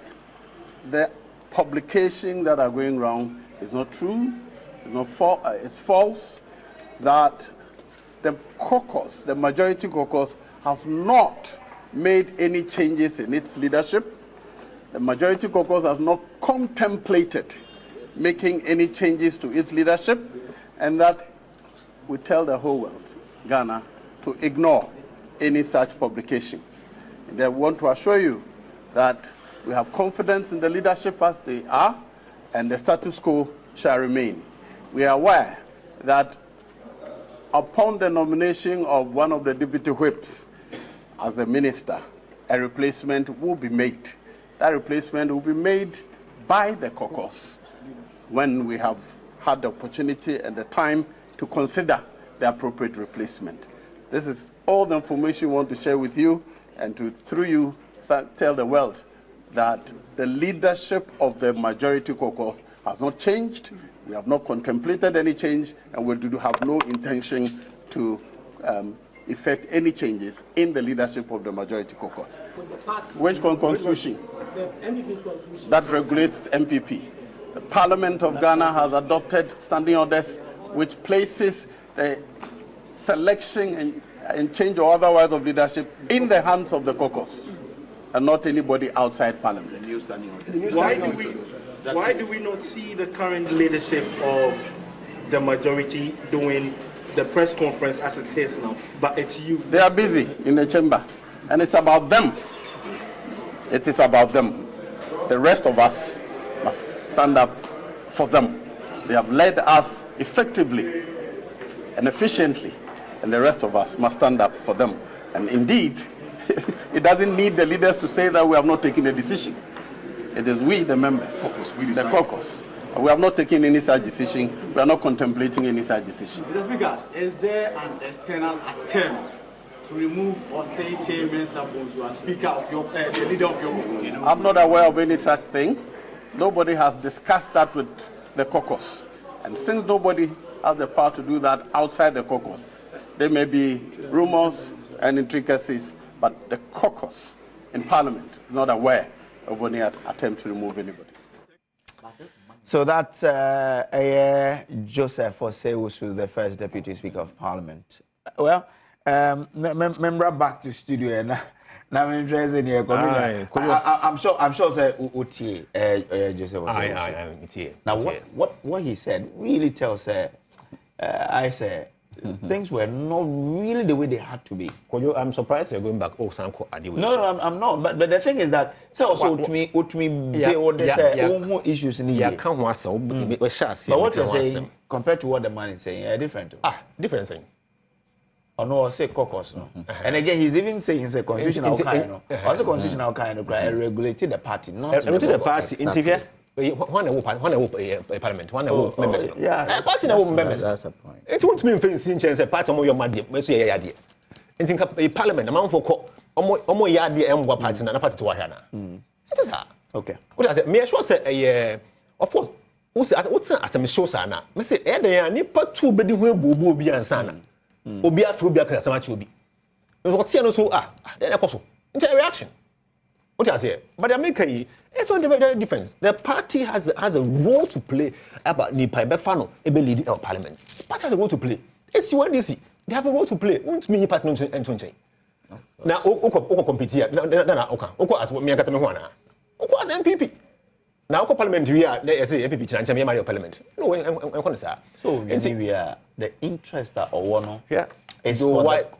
the publication that are going wrong is not true, it's false, that the caucus, the majority caucus, has not made any changes in its leadership. The majority caucus has not contemplated making any changes to its leadership, and that we tell the whole world, Ghana, to ignore any such publications. And I want to assure you that we have confidence in the leadership as they are, and the status quo shall remain. We are aware that upon the nomination of one of the deputy whips as a minister, a replacement will be made. That replacement will be made by the caucus when we have had the opportunity and the time to consider the appropriate replacement. This is all the information we want to share with you, and to, through you, tell the world that the leadership of the majority caucus has not changed. We have not contemplated any change, and we do have no intention to effect any changes in the leadership of the majority caucus. Which constitution? The MPP's constitution. That regulates MPP. The Parliament of Ghana has adopted standing orders which places the selection and change or otherwise of leadership in the hands of the caucus and not anybody outside Parliament. Why do we not see the current leadership of the majority doing the press conference as it is now, but it's you? They are busy in the chamber, and it's about them. It is about them. The rest of us must stand up for them. They have led us effectively and efficiently, and the rest of us must stand up for them. And indeed, it doesn't need the leaders to say that we have not taken a decision. It is we, the members, the caucus. We have not taken any such decision. We are not contemplating any such decision. Mr. Speaker, is there an external attempt to remove or say Chairman Sabonsu as Speaker of your, the leader of your group? I'm not aware of any such thing. Nobody has discussed that with the caucus. And since nobody has the power to do that outside the caucus, there may be rumors and intricacies, but the caucus in Parliament is not aware of any attempt to remove anybody. So that's Joseph Osei, the first Deputy Speaker of Parliament. Well, member back to studio now. Now I'm interested in your I'm sure say Uti Joseph Osei. Now what he said really tells I say things were not really the way they had to be. I'm surprised you're going back. Oh, Sanko Adi. No, I'm not. But the thing is that say also to me, issues in the year. But what you're saying compared to what the man is saying, different. Different thing. Or no, say caucus, no. And again, he's even saying it's a constitutional kind, also constitutional kind of regulated the party, not regulated the party. Interview. One parliament, one members. Yeah, party no members. That's a point. It won't mean facing change a party more your money. We say yeah, dear. And think a parliament amount for almost yard and one party and a party to Wahana. It is her. Okay. What I said, me sure say of course. What's as a show sana? Me say there ni part two bedi who bobo bi ansana. Obi afro bi akasa ma chi obi. What say no so then akoso. It's a reaction. What I say? But America, it's one very different. The party has a role to play about Nipa Befano, able leading our parliament. The party has a role to play. It's UNDC. They have a role to play. Won't me party and 20. Now, Oko compete here. Oko as me and Katamawana. Oko as MPP. Now, parliamentary, they say MPP chance me Mario parliament. No, I'm going to say. So, we are the interest that one is for what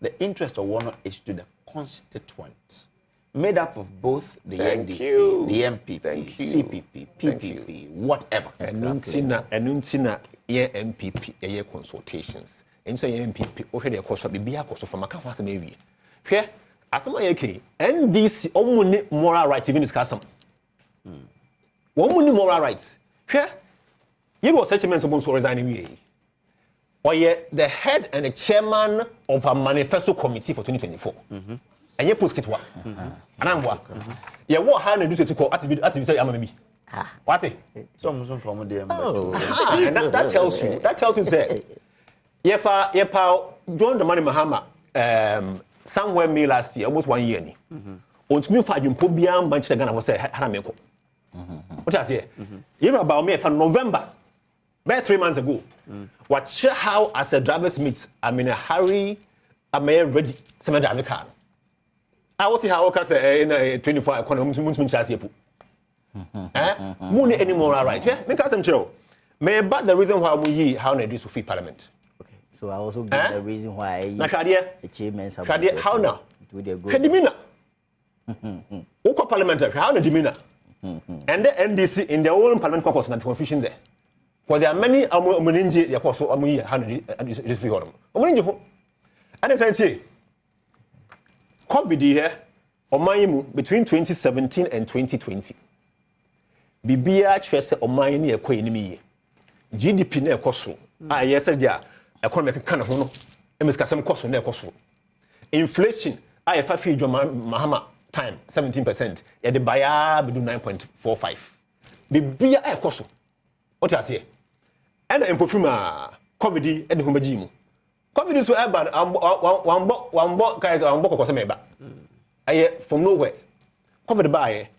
the interest of one is to the constituents, made up of both the NDC, the MPP, CPP, PPP, whatever. And Nuntina, MPP, consultations. And so MPP, already a course of the course from a campus, maybe. Fair, as my AK, NDC, only moral right to even discuss some. One moral rights. Fair, you were such a man supposed to resign anyway. Or the head and the chairman of a manifesto committee for 2024. And you post it what? And I'm what? Yeah, what hand do to call at the say, I'm maybe. What's it? Some from them. And that tells you, say, Yepa joined the money Mahama somewhere me last year, almost 1 year. On to me, Fajum Pubian, Manchester Ghana was a Harameko. What I say? You know about me from November. About 3 months ago, watch how as a driver's meet, I'm in a hurry, I'm ready, some driver car. I want to how I can say in 24 economics, money anymore, right? Yeah, make us some show. May but the reason why we how they do to free parliament. Okay, so I also give the reason why the achievements have how now? Kedimina. Oko parliamentary, how the demeanor. And the NDC in their own parliament caucus and confusion there. For there are many Amuninji, the course of Amuyi, 100 free honor. Amuninji, and as I say, COVID here, Omayimu, between 2017 and 2020. Bibia Chese Omayini a Queen GDP ne Koso. Yes, a economic kind of no, Emiscasam Koso ne Koso. Inflation, I have a Mahama time, 17%, yet the buyer do 9.45. Bibia a Koso. What I say? And the impofuma COVID and the Humajimu. COVID is so bad. One book guys are book of Sameba. I from nowhere. COVID by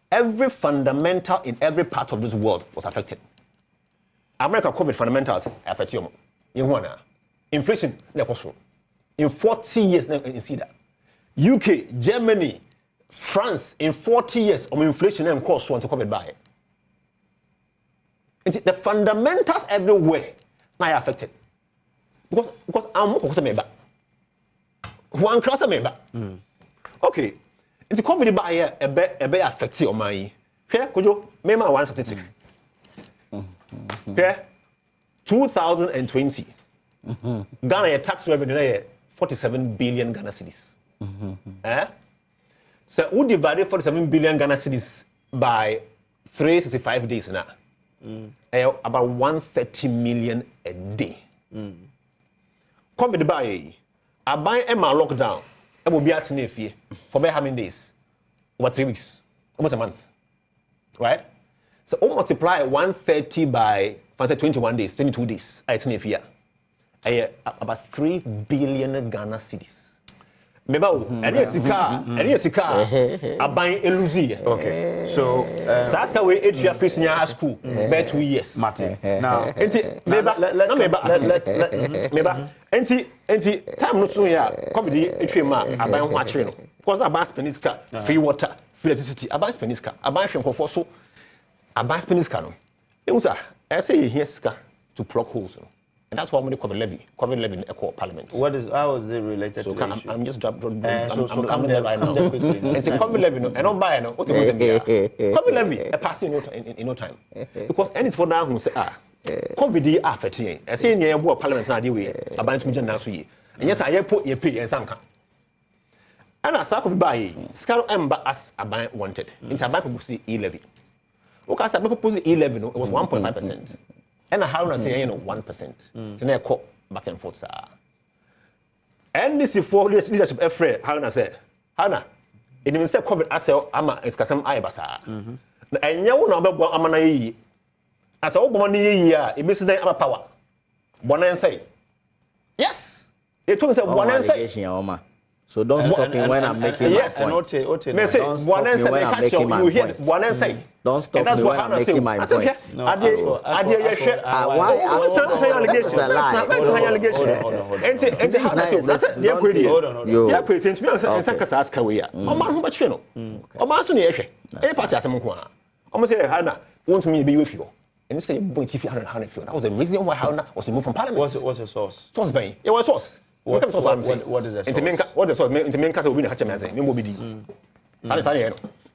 every fundamental in every part of this world was affected. America COVID fundamentals affect you. You wanna inflation in 40 years in see that. UK, Germany, France in 40 years of inflation and cost want to COVID by. The fundamentals everywhere now affected because I'm more member. One class member. Okay, it's COVID by a better affected on my. Here, could you remember one statistic? Here, 2020, Ghana tax revenue 47 billion Ghana cedis. So we divided 47 billion Ghana cedis by 365 days now. About 130 million a day. COVID by I buy Emma lockdown. I will be at Nefi for about how many days? Over 3 weeks, almost a month. Right? So I multiply 130 by 21 days, 22 days. At Nefi. About 3 billion Ghana cedis. Remember, any sika, I buy elusi. Okay, so that's how we age free senior school. About 2 years. Martin. Now, time no so here. COVID etwema I buy one channel. Because I buy Spaniska, free water, free electricity. I buy Spaniska. I buy from for so. I buy Spaniska no. It was I say here ska to plug holes. And that's why I'm going to cover levy in Echo Parliament. How is it related to the issue? I'm just dropping. So come there right now. It's a cover levy, and don't buy no. What you say? Cover levy, a passing in no time. Because and it's for now who say COVID affecting. I say near what Parliament now do we about to be now so ye. And yes, I put your pay and some can. And I saw buy scale ember as a bank wanted. It's a bank who see E-levy. Okay, so I propose E-levy. It was 1.5%. And how na say 1%. So now call back and forth. And this is for leadership afraid. How na say? How na? It means say COVID asel ama iskasam ayabasa. Na enya wo na obebo amana yi. Asa wo bomo ni yi a e besi dan aba power. Bona say. Yes. It told say bona say. So don't stop me when I'm making my point. Don't stop me when I'm making my point. Don't stop me when I'm making my point. Why? That's a lie. And say, that was the reason why Haruna was removed from parliament. What's the source? Source by it was source. What is the source? What the source? Into main case of winning Hatchaman, no more.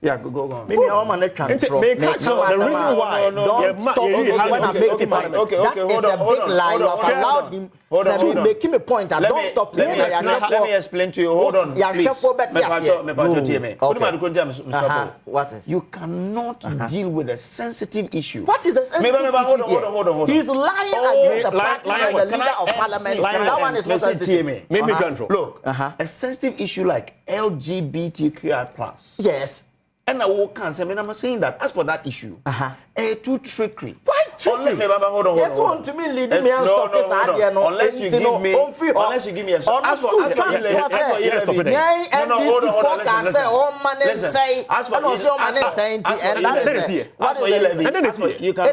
Yeah, go on. Maybe I'm on the control. The reason why don't stop when I'm making my point. That is a big lie. You have allowed him to make him a point. And don't stop me. Let me explain to you. Hold on, please. What is? You cannot deal with a sensitive issue. What is the sensitive issue? Hold on. He's lying against the party and the leader of parliament. That one is not sensitive. Look, a sensitive issue like LGBTQI+. Yes. And I will cancel. I'm saying that as for that issue, too trickery. Why trickery? Hold on. Yes, want to me leading me and stop this idea. Unless you give me a stop. As for it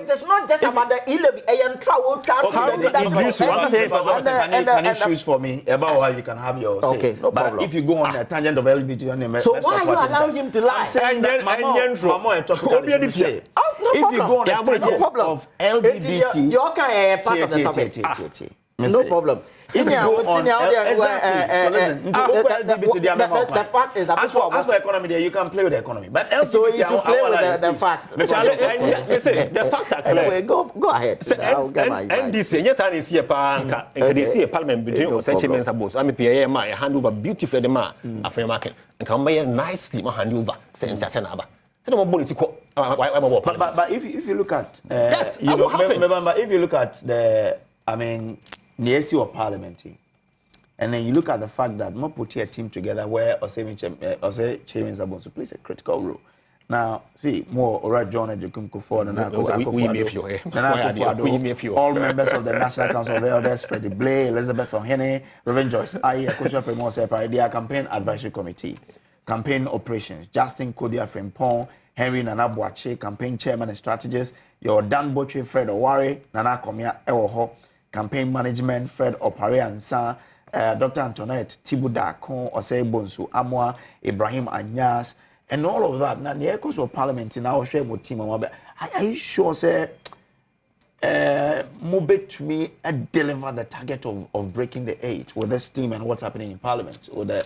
is not just about the 11 and issues for me about how you can have your say. Okay, no problem. But if you go on a tangent of LGBT, so why are you allowing him to lie? If you go on a tangent of LGBT, you're part of the topic. No problem. The fact is that as for economy, there you can play with the economy. But LGBT, so you should play with the fact. The facts are clear. Anyway, go ahead. NDC, yes, I see a parliament between sentiments about. I'm a PA, my hand over beautifully the man, after market, and come by a nicely hand over, saying Sanaba. But if you look at remember if you look at the the issue of parliament, and then you look at the fact that Mo put a team together where Chairman Zabonsu plays a critical role. Now, see, more Ora John and Jacob Kufor and all members of the National Council of Elders, Freddie Blay, Elizabeth O'Hene, Reverend Joyce Aye, Akosia Fremont Separate, Campaign Advisory Committee, Campaign Operations, Justin Kodia Frimpong, Henry Nanabuache, Campaign Chairman and Strategist, your Dan Botche, Fred Oware, Nana Komia Ewoho, Campaign Management, Fred Opare Ansa, Dr. Antoinette Tibuda Kon, Osei Bonsu Amwa, Ibrahim Anyas, and all of that. Now, the echoes of Parliament in our share with team. Are you sure, say, Mobet to me deliver the target of breaking the 8 with this team and what's happening in Parliament, or the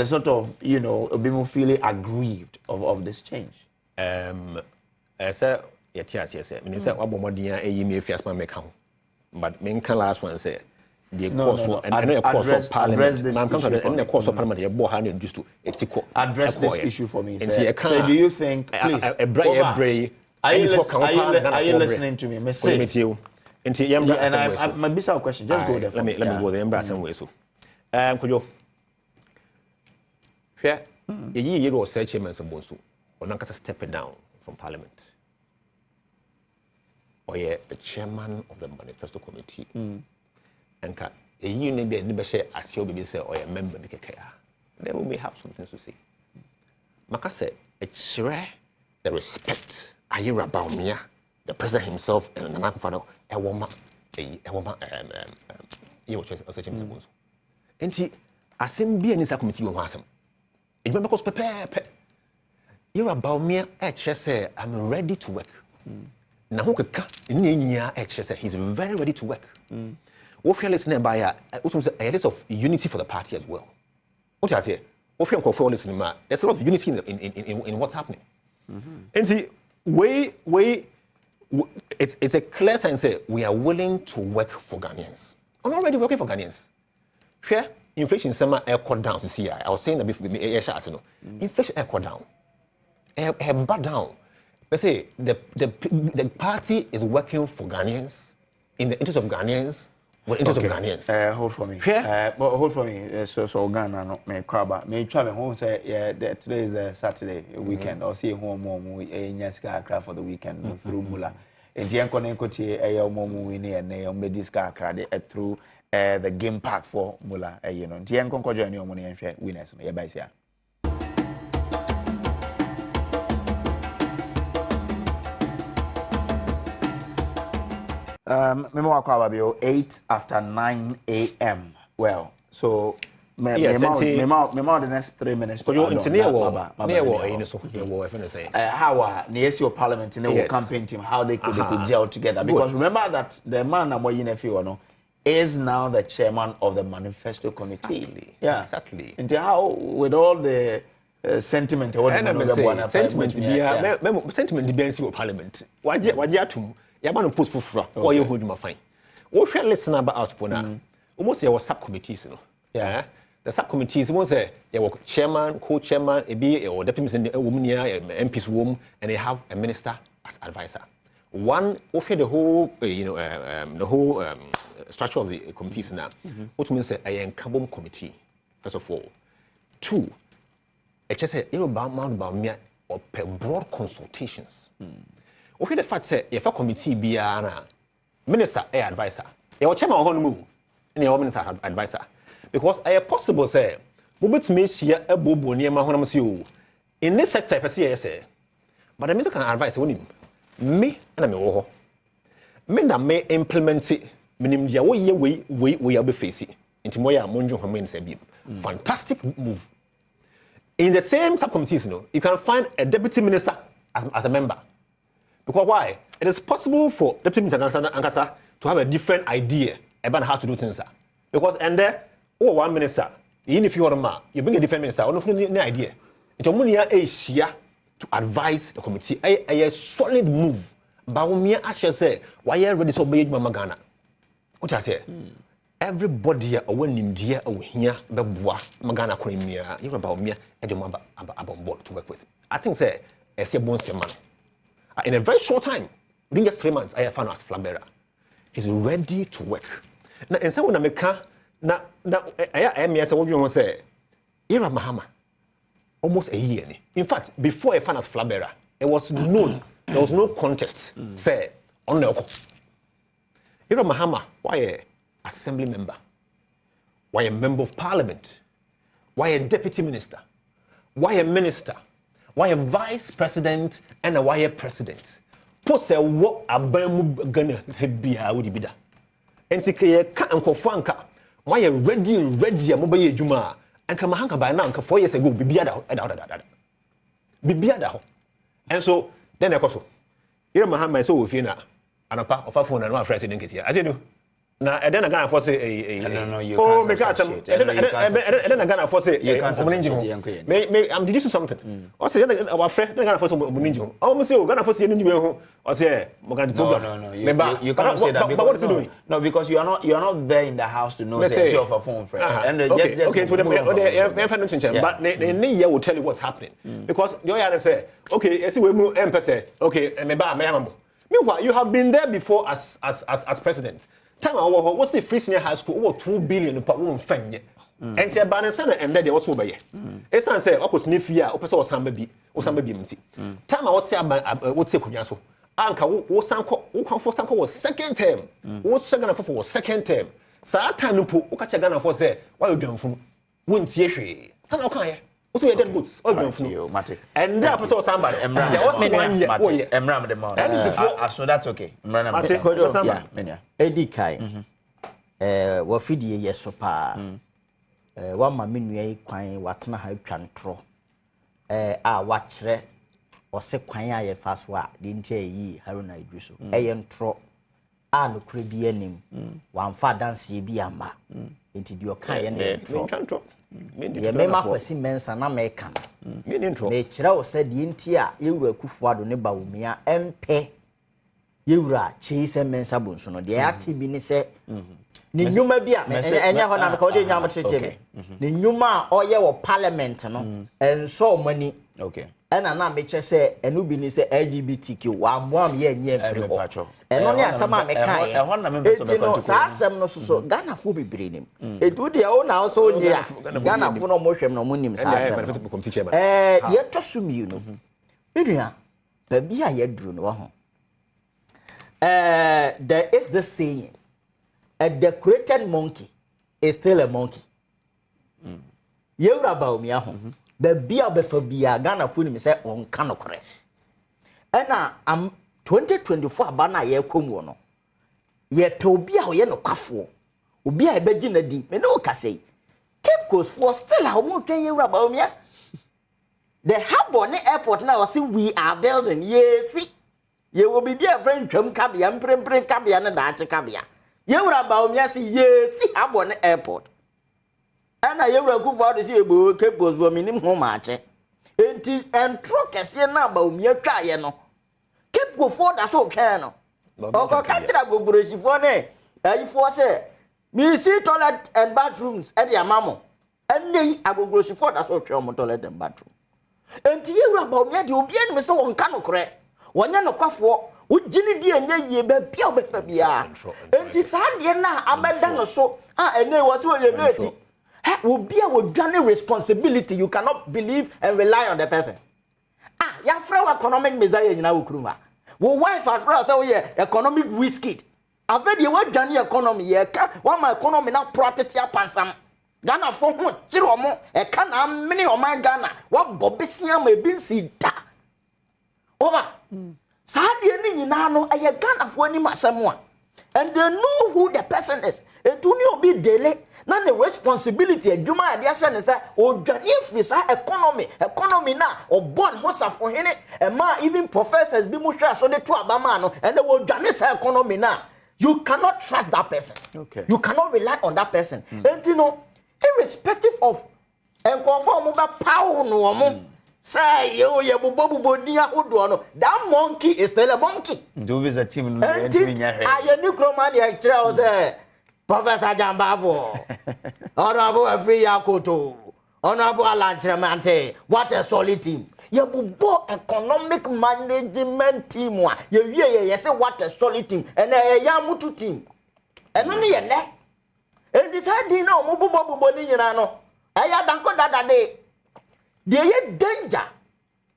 sort of, a bit more feeling aggrieved of this change? Sir, yes, but main last one say the course of parliament. Now comes and the course of parliament. You bought hand just to address this issue for me. So do you think? Please, are you listening to me? And my bizarre question. Just go there. Let me go there. Embrace some way. So, could you? Fair. A year was Chairman Sabonsu, or not step down from parliament. Or the chairman of the manifesto committee, and a union be never share as your baby say or a member make a care. Then we may have something to say. Maka said, it's rare the respect Ayira Baumia, the president himself, and Nana Fado, a woman, you will just such him. And he, as him be in committee with Wassam. It remember because Pepe, you're about me, say, I'm ready to work. Now, he's very ready to work. What you're listening by a list of unity for the party as well. What I say, what you're listening, there's a lot of unity in what's happening. And see, it's a clear sign say we are willing to work for Ghanaians. I'm already working for Ghanaians. Fair inflation summer air cut down to see. I was saying that before inflation air cut down. Air back down. Let's say the party is working for Ghanaians in the interest of Ghanaians with the interest of Ghanaians. Hold for me. Hold for me. So Ghana no me craba. Me travel home say today is a Saturday weekend. I'll see home more nyaska cra for the weekend through Mula. And the enko tie e mo mu ni e ne o mediska cra through the game pack for Mula, you know. Tian Concord join your money and share winners. Yeah, by here. Memo Aquabio 8 after 9 a.m. Well, so me the next 3 minutes. How your parliament in the campaign team how they could gel together because remember that the man is now the chairman of the manifesto committee. Exactly. Yeah, exactly. And how with all the sentiment sentiment be parliament. Yabano post for fra or you hold my fine. What shall listen about output almost your subcommittees, yeah. The subcommittees won't say you chairman, co-chairman, a B or deputy in the woman here, MP's room, and they have a minister as advisor. One offer the whole the whole structure of the committees now. What means a Kabum committee, first of all. Two, it's just a about me or per broad consultations. Offer the fact say if a committee be a minister a advisor, your chairman on move and your minister advisor. Because I possible say, Mubit me here a bobo near my home in this sector, I say, but the minister can advise him. Me and I'm a men that may implement it, meaning the way we are be facing into Moya Munjo Hamen Sabim. Fantastic move. In the same subcommittees, you can find a deputy minister as a member. Because why? It is possible for deputy minister Ankasa to have a different idea about how to do things. Because and there, one minister, even if you are you bring a different minister, no idea. It's a to advise the committee. A solid move. But when me actually say, why are ready to obey Mama Ghana? What I say? Everybody here, when him dear, here, Babua, Magana Quimia, even about me, and the mother about board to work with. I think say, as a bonus man. In a very short time, within just 3 months, I have found as Flabera. He's ready to work. Now, and so when I make now, I am here, so what you want to say? Ira Mahama, almost a year. In fact, before I found as Flabera, it was known, there was no contest, say, on the Ira Mahama, why a assembly member? Why a member of parliament? Why a deputy minister? Why a minister? Why a vice president and why a president? Post a what a bam gonna be a would be that. And say, can't confanka. Why a ready a mobile juma and come hanka by now 4 years ago be beard and so then I also here Muhammad so with you now and a part of a phone and one friend in here. I do. Now, and then I got to say, because and then I got to say, I'm did you something? Or say, our friend, I got to say, Muninjo. Almost you got to say, or say, no, you can't say that. But what is doing? No, because you are not there in the house to know say of a phone friend. And okay, to them, but they will tell you what's happening because you other say, okay, I see we move say, okay, and meanwhile, you have been there before as president. Time what's the free senior high school over 2 billion per woman fan and say Banasana and then they also by it's not say opposite Nifia or somebody missing. Time I would say what's the Kunyaso. Anka was second term. What's second for second term? Sa time no put Okachagana for say, why you doing from wouldn't ye? Okay. Also, you did boots. And that was somebody. So that's okay. Eddie Kai, Wafidi, yes, so pa. One my minu quine, what na have cantro. Watch re or se quine fast wa, didn't ye, Haruna Juso. A tro. No crebianim. One far dance ye be a ma. Into your kind and ye mema kwasi mensa na meka me kira wo se de ntia yewura kufuado ne bawumia empe yewura chi se mensa bonso no de ati bi ni se ne nyuma bi a enya ho na me ka ode nyama cheche ne nyuma oye wo parliament no enso mani okay ena na me che se enu bi ni se LGBTQ wa moam ye nye mfiri ho eno ne asama me kai e ho na me beso be kontu sa asem no so Ghana fo bibire nim edu de o na so dia Ghana fo no mo hwem no mo nim sa asem ye tosumi no edua ba bia ye duru no ho there is this saying a decorated monkey is still a monkey. Yewura Bawumia ho. Be bia befa bia Ghana fu ni say on kanokore. Ena am 2024 abana ye komu no. Ye pe obi a ye no kwafo. Obi a ebeji na di. Me no kase. Cape Coast for still a omo twen Yewura Bawumia. The hub on the airport now see we are building. Yes. You will be a friend from Kabia, Prem Kabia, and Dachi Kabia. You were about me, yes, hub on the airport. And I ever go for the sea, Cape was women home march. And truck a sea number of me a triano. Cape go for the so channel. Or catch up with British for ne. And for say, me see toilet and bathrooms at your mamma. And they I will go for the so toilet and bathroom. And you about me, you'll be in so on cano correct. One no kwafo wo gini di enye ye ba bia obefa bia enti saade na abeda so ene wo so ye meti wo bia wo dwane responsibility. You cannot believe and rely on the person. Ya fra economic measure nyina wo kuruma wo wife afra say wo ye economic whiskey avedi wo dwane economy ye ka wa ma economy na protect ya pansam Ghana fo ho kire omo e ka na mene oman Ghana wa bobesia ma ebinsi da over. Sadia ni nyina no eye Ghana fo ni masemo and they know who the person is. It will be delay. Na the responsibility adwuma ade ahye ne say odwane frisa economy na obon hosa fo hene e ma even professors bi mu hwe so de to abama no and they will odwane say economy na. You cannot trust that person. Okay. You cannot rely on that person. And you know, irrespective of enkonfo mo ba power no omo say you bubo dia hodo no, that monkey is still a monkey. Do visit team no nya he. Aye ni kroman ya kire o say Professor Jambavo. Honorable Free Yakoto. Honorable Alantremante. What a solid team. You bubo economic management team wa. You say what a solid team. And ya mutu team. And only ye ne. And decide no mo bubo ni nyina no. Aya danko dada de. They are danger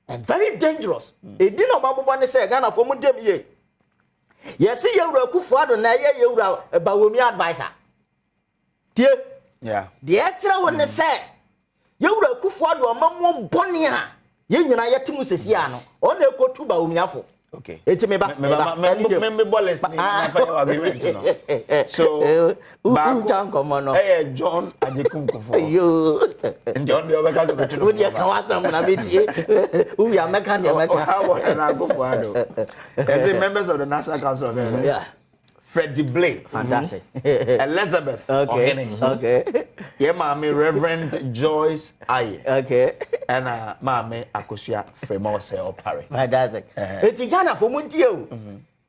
and very dangerous. It didn't know about say Ghana for them ye. Yes, you are Kufuado na ye you are a Bawumia advisor. Yeah. The extra one say you are Kufuado among Bonia. You na yetimu sesiano. On the go to Bawumiafo. Okay. It's me back. Me bolles. So, John Ajikum Kufo. You and John the other guys would you come out some Namiti? We are mechanical. As a members of the National Council of Elders. Yeah. Freddie Blake. Fantastic. Elizabeth. Okay. Okay. Yeah, mommy, Reverend Joyce Aye. Okay. And mommy, Akosia Fremose or Parry. Fantastic. It's Ghana for Muntio.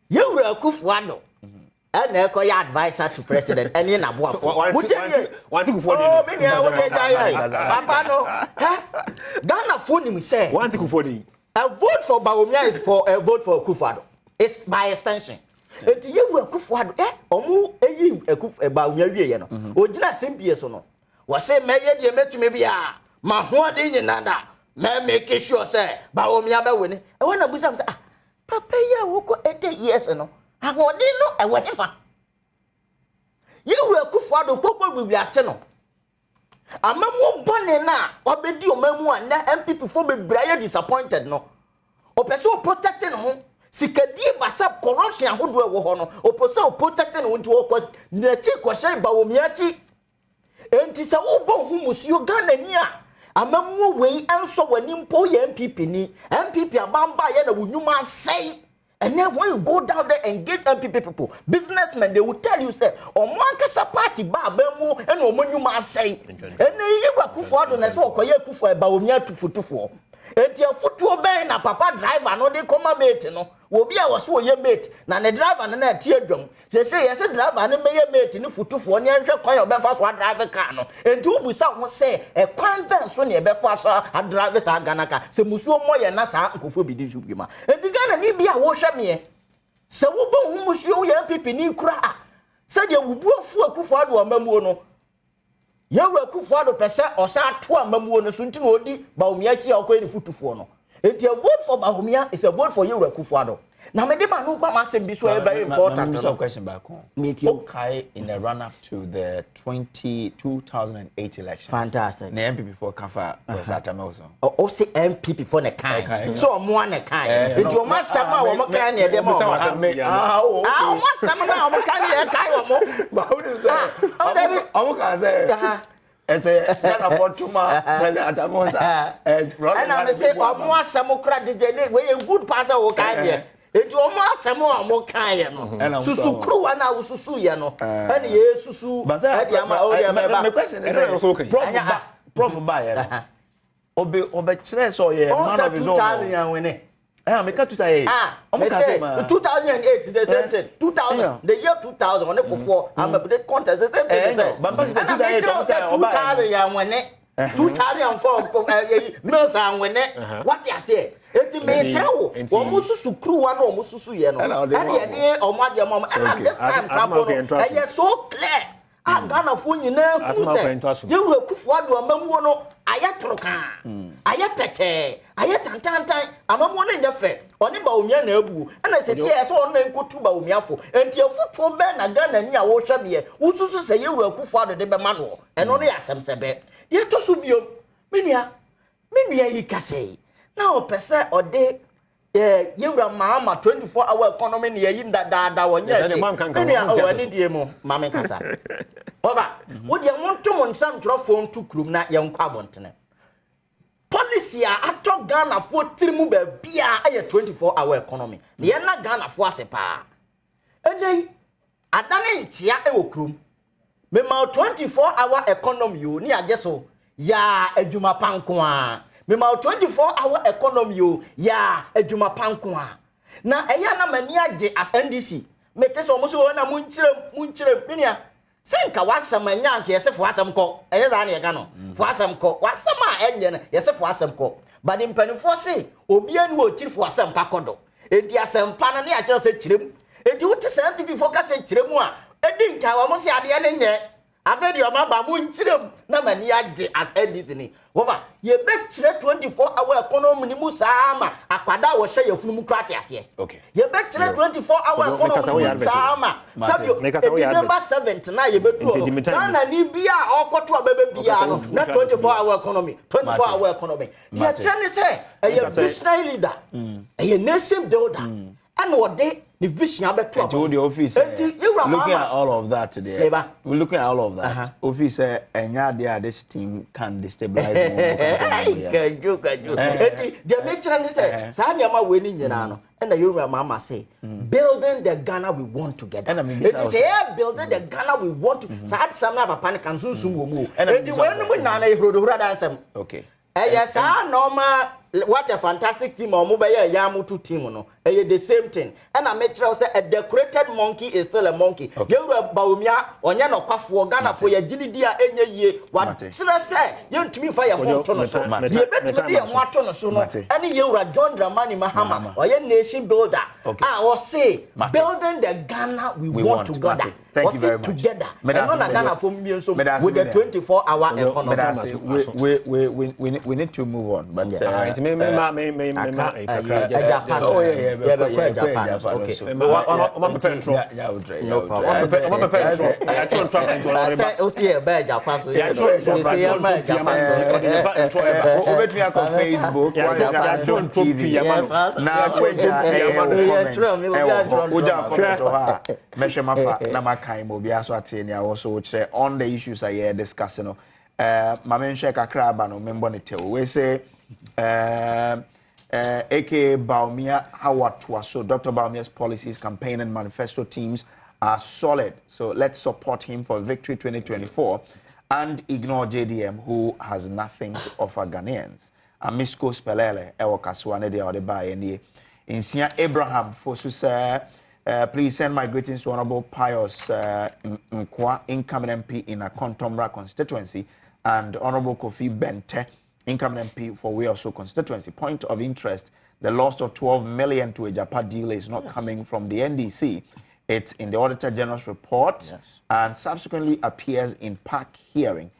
You were Kufuado. And Ecoya advisor to President and in a boy. One thing for Papa no. Ghana phone me say. One thing for the. A vote for Bawumia is for a vote for Kufuado. It's by extension. Eti yewu Kufuado omu eyi Bawumia wie no ogina sempie so no wo se meye de metumi bia ma ho de nyina da me make sure say Bawumia be woni e wona busam say papa ya wo ko 8 years no ahode no e wo chefa yewu Kufuado popo bibia che no amamu bone na obedi omamu an na MPP fo bebraye disappointed no opeso protecting home sikadi basap corruption ahodo ewo ho no oposo protecting wonti wo ko na chi ko shey Bawumia chi enti se wo bon humusuo Ghana ni a amamu wei anso wani mpo ye MPP ni MPP abamba ye na wunuma sei. And then when you go down there and get MPP people, businessmen, they will tell you, say, oh, Mankasa party, Babemu, and Omonuma say. And then you go Kufuado, and so Koye Kufu, Bawumia to Futufu. And your foot to obey na papa driver, no, they come a mate, no. Will be our so ye mate, na the driver and a teardrum. They say, yes, a driver and a mayor mate in the Futufu, and you're quite a befast one driver car. And two Busa will say, a quan bench when you're befast a driver's Ganaka, so Musu Moya Nasa, Kufu be Dishubima. And the Ghana need be a washer me. So who must you young people need cry? Said you would go for Kufuado or Mamuno. You were Kufuado per se or sa 2 Mamuno Suntin Odi, Bawumia or going to Futufono. If your vote for Bawumia is a vote for you, Kufuado. Now, me demand no ba masem bi so very important. No question back home. Okay, in the run up to the 2008 election. Fantastic. The MPP for Kafa was at also. O say MPP for the kind. So mo an kind. It you must sama wo mo kan ne dem o. O must sama na wo mo kan ne kai wo mo. But how do you say? I can say. As a for Tuma, President Atamosa, and I say, more Samocrat, we a good passer or kind. It will more some more kind. Susu crew and I was Susu, and yes, Susu, but my question is okay. Prof. Bayer, Obetres or yeah, man of his own winning. I make up to say, 2008, the same thing. 2000, the year 2000, on the before, I'm a bit contest, the same thing. But 2000, young when 2004, Mills and when what you say, it may tell, almost to crew one almost to see, and what your mom, and this time, and you're so clear. I Ghana for you know, you will cook for a memono. I troka, I pete, I tantan, I'm a one in the fair, only Baumia Nebu, and I say, yes, all men go to Baumiafo, and your foot for Ben a gun and your water beer, who say you will cook for the Debamano, and only as some sabe. Yet to subio, Minia, you can say. Now, per se or day. You run Mama 24-hour economy near in that one. Yes, I need you, Mamma Casa. Over. Would you want to on some drop phone to crew not young carbon? Policy, I talk Ghana for Trimube beer a 24-hour economy. The Anna Ghana for a pa. And they I done it here a crew. Me 24-hour economy, you near Gesso. Ya, a Juma Pankwa. Me ma 24-hour economy yo ya adwuma pankwa na eya na mani age as NDC me te so mo so na munchirem minia senka wasam anya anke yese fo asam ko eye za na ye ga no fo asam ko wasam a enye na yese fo asam ko but impanifo se obi anu o chiri fo asam ka kodo enti asam pa na ne a kire se chirem enti wote se MPP fo ka se chirem a edi nka wa mo se ade ne nye afedi o ma ba munchirem na mani age as NDC ni over ye bet 24-hour economy ni musama akwada wo hye yefunu mu krati ase okay ye bet 24-hour economy musama sabio December 7th na ye betu Ghana ni bia okoto abebe bia no na 24-hour economy 24-hour economy ye trend say ye business leader ye nation builder and what they the vision abeto to the office looking at all of that today we're looking at all of that office enya there this team can destabilize the nature say sa nyama we ni nyina no and the Yoruba mama say building the Ghana we want together it is here building the Ghana we want to sa some na papa ne kan sunsun wo mu and the when we na ehrodo hura dansem okay yes normal what a fantastic team or mobile yamutu team no the same thing and I make sure say a decorated monkey is still a monkey you baumia onya no kwafo Ghana for your ginidi a enye ye what say you ntumi fa ye ho to no so ye betime de ho ato no so no any you John Dramani Mahama or your nation builder or say building the Ghana we want together thank you very much together and not Ghana for me so with the 24-hour economy we need to move on but Facebook Adom TV on the issues I hear discussing Mamen Sheka Kraba no member ne tell we say aka Baumia Hawatwa. So Dr. Baumia's policies, campaign and manifesto teams are solid. So let's support him for Victory 2024 and ignore JDM who has nothing to offer Ghanaians. Amisko Spelele Ewo Kaswane de Odebaye and Insia Abraham Fosu please send my greetings to Honorable Pius Nkwa, incoming MP in a Kontomra constituency, and Honorable Kofi Bente, incoming MP for We Also constituency. Point of interest, the loss of 12 million to a Japan deal is not coming from the NDC. It's in the Auditor General's report and subsequently appears in PAC hearing.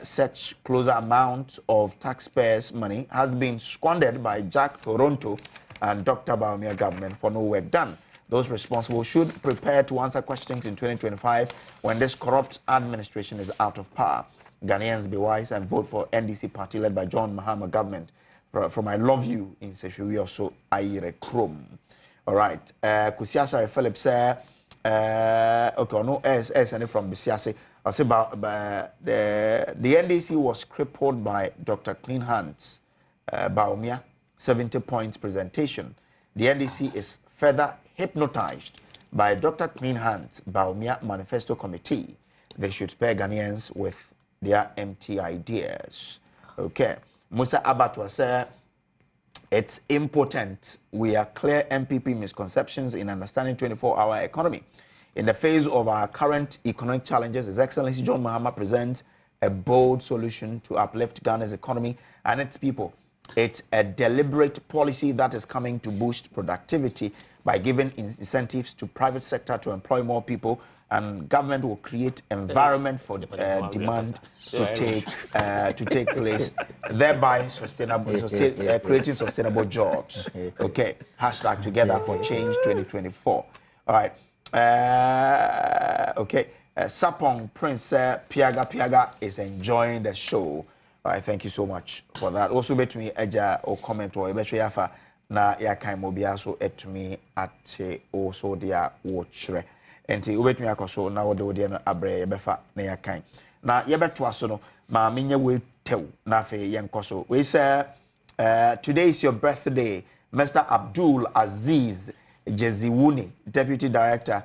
Such closer amount of taxpayers' money has been squandered by Jack Toronto and Dr. Bawumia government for no work done. Those responsible should prepare to answer questions in 2025 when this corrupt administration is out of power. Ghanaians be wise and vote for NDC party led by John Mahama government. From I love you in Seshuri also Ayire Krom. All right. Kusiasa Phillips okay, no any from Bisiase. I say about the NDC was crippled by Dr. Clean Hands Bawumia 70 points presentation. The NDC is further hypnotized by Dr. Clean Hands Bawumia Manifesto Committee. They should spare Ghanaians with their empty ideas. Okay. Musa Abatwa said, it's important we are clear MPP misconceptions in understanding 24-hour economy. In the face of our current economic challenges, His Excellency John Mahama presents a bold solution to uplift Ghana's economy and its people. It's a deliberate policy that is coming to boost productivity by giving incentives to private sector to employ more people, and government will create environment for demand to take place, thereby creating sustainable jobs. Okay, hashtag Together for Change 2024. All right. Okay. Sapong Prince Piaga is enjoying the show. All right, thank you so much for that. Also, bet me eja or comment or bet yafa na ya kai mobia so et me at also dia watchre. Enti ubet me akoso na wode wode na abre befa na ya kai. Na ye beto aso no ma menye we tew na fe yenkoso. We say today is your birthday, Mr. Abdul Aziz Jeziwuni, Deputy Director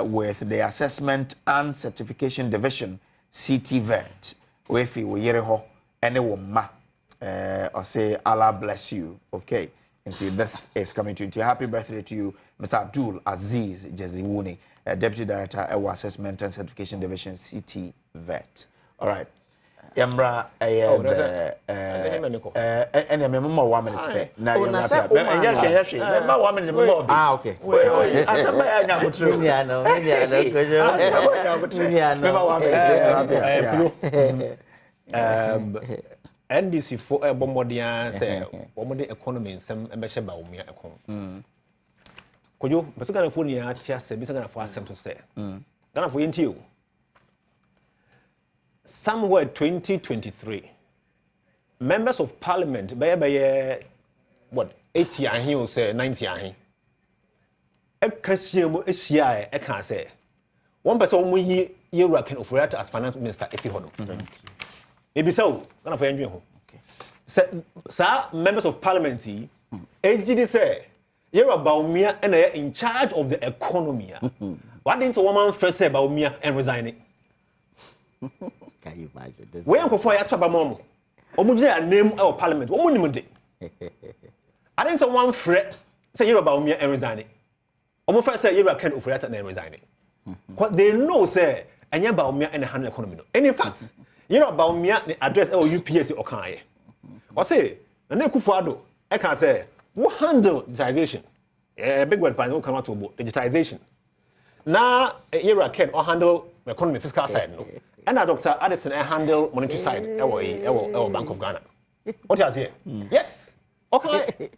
with the Assessment and Certification Division, CTVET. Wefi Yereho, any woman, or say Allah bless you. Okay, until this is coming to you. Happy birthday to you, Mr. Abdul Aziz Jeziwuni, Deputy Director at Assessment and Certification Division, CTVET. All right. Yambra, and a member 1 minute. Now, you're not happy. Remember 1 minute more. Ah, okay. Maybe I know. NDC for a bombardier say, what the economy in some embassy Bawumia economy. Could you, but going to phone you at just a bit for us to say. Then for you. Somewhere 2023, members of parliament, by what 80 years he will say 90 years. I can't say. One person we you can offer as finance minister if you hold. Maybe so. None of you. Okay. Sir, members of parliament, AGD say you're about me and they're in charge of the economy. Why didn't a woman first say about me and resigning? Can you imagine this? Where for ya chaba mom? Omuje name our parliament. Omunimde. I didn't say one threat say you're about me and resigning. Omo first say you're can offer and resigning. What they know say and you're about me and the handle economy. And in fact, you're about me the address or UPS or can. What say? And then Kufuado, I can say, who handle digitization? A big word by no come out to digitization. Now you're can or handle the economy fiscal side. No. And Dr. Addison handle monetary side, our Bank of Ghana. What you say? Yes. Okay.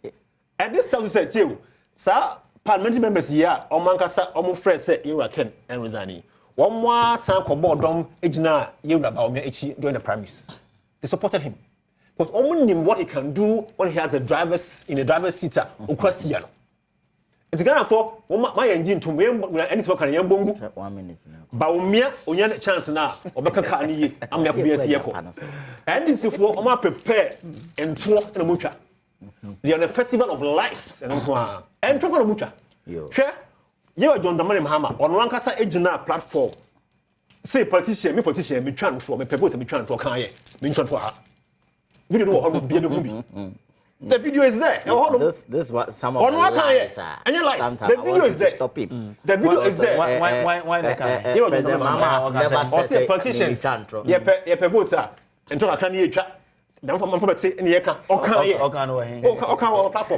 And this time you said, you, sir, parliamentary members here, or Mancasa, or Mufre said, you are Ken and Rosani. One more son called Bordom, Ejna, you about me during the premise. They supported him. But only what he can do when he has a driver's seat or question. It's Ghana for my engine to me, any smoke and young bongo. 1 minute now. Bawumia, only chance now, or Bakani, I'm not BS. And it's for Oma prepare and talk in a mucha. They are on the festival of lights and talk on a mucha. Share, you are John Damari Mahama on Lancasa Ejina platform. Say politician, me trying to me people to be trying to Kanye, me trying to her. We don't know how to be the movie. The video is there. This what some of the lies are. And you lies. The video is there. Stop him. The video is there. Why the kind? President Mama has never said politicians. a Yeah, votes are. And talk can you chat. Now from say in the platform.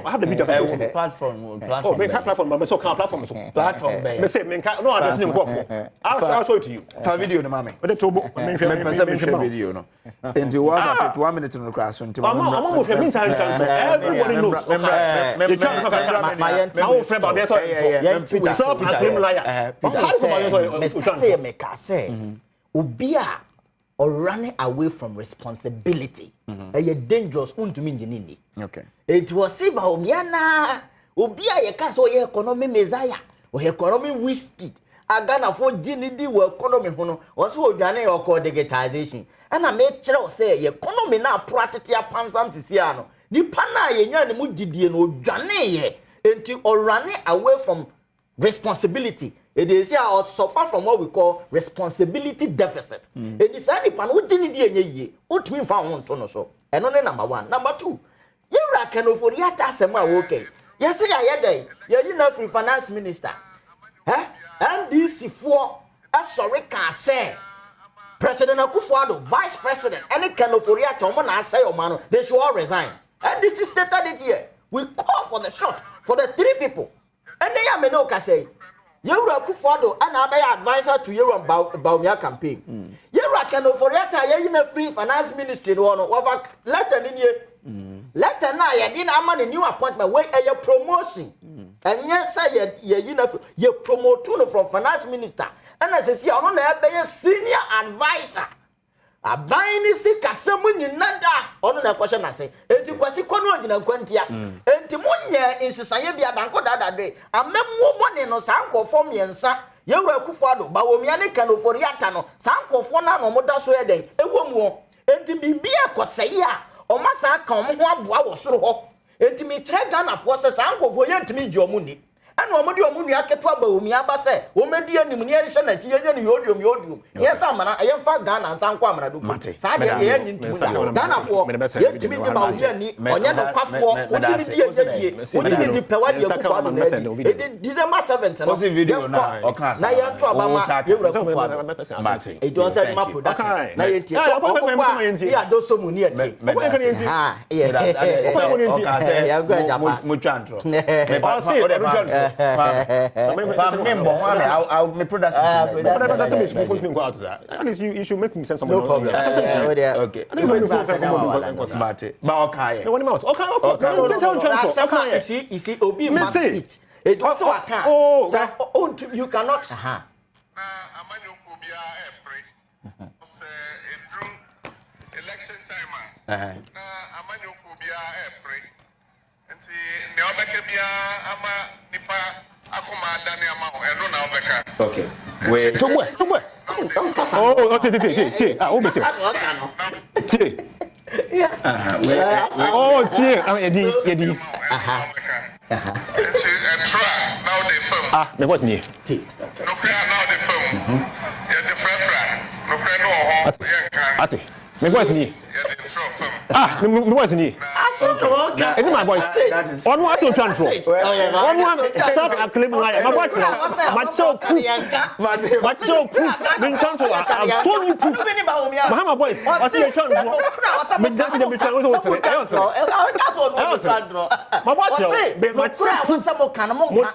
I have the video platform. Oh, make a platform, but so can't platform. Platform. Me say me can't. No, I don't go for. I'll show it to you. For video, no, mommy. But the turbo. Me video, no. And it was after 1 minute in the class. I'm going to mean everybody knows. My old friend, but that's all. Self-acclaimed liar. Ubia or running away from responsibility. A dangerous unto okay. It was Siba Omiana. Ubia ye caso ye economy messiah or economy whiskey. I gonna for GND work economy hono also done or called digitization. And I made sure say economy now pratia pansam sisiano. Ni pana ye nyane mu didie no dwane ye enti or running away from responsibility. It is here or suffer from what we call responsibility deficit. It is any pan who didn't ye, what mean found one tono so. And only number one. Number two, you reckon for yata sema okay. Yes, I day. You know free finance minister. NDC 4 sorry can say President Akufo-Addo, Vice President, any kind of Oriata I say man, they should all resign. And this is stated it here. We call for the shot for the 3 people. And they are Menoka say, Yura Akufo-Addo and I advisor to you on Baumia campaign. Yura can Oriata, you know free finance ministry one over letter in here. Letter now, you didn't have a new appointment where you're promotion. And yes, you know, you promote from finance minister. And as I say, I'm a senior advisor. A buying sick as someone in Nada. On a question I say, and you was a connoisseur in Quantia. And Timonia in Society Banco that day. A member in Osanko for me and sa. You were Kufado, Bawomiani can for Yatano, Sanko for Nano Modaso Day, a woman. And to be a Cosaya. Omasa come one was so enti me Ghana forces anko for yet me jomuni and omodi omuni aketwa ba omi abase o medi anim ne yehye na tiye ne yodium yes amana ayemfa Ghana ansanko amana do sa de ye nyintu Ghana for yetimi ni ba odi ani onye no kwafo odimi die ye odimi ni pewa de Akufo-Addo na December 7th no video na okan na ye to abama yewura Akufo-Addo it was a map production na ye tie ya do so mu ni eti ha ya go japa mu twantro me ba o de ba I'll me production. At least you should make me sense something. No problem. Okay. I think you see, Obi must speech. It also a can. You cannot. Election time. Okay. Wait. Somewhere. Oh, what's me? My voice me. My voice me. Is it my voice? On what to transfer? On one self-acclaimed liar. My voice now. My show proof. Been transfer. I've shown you proof. My voice. What's your transfer? My voice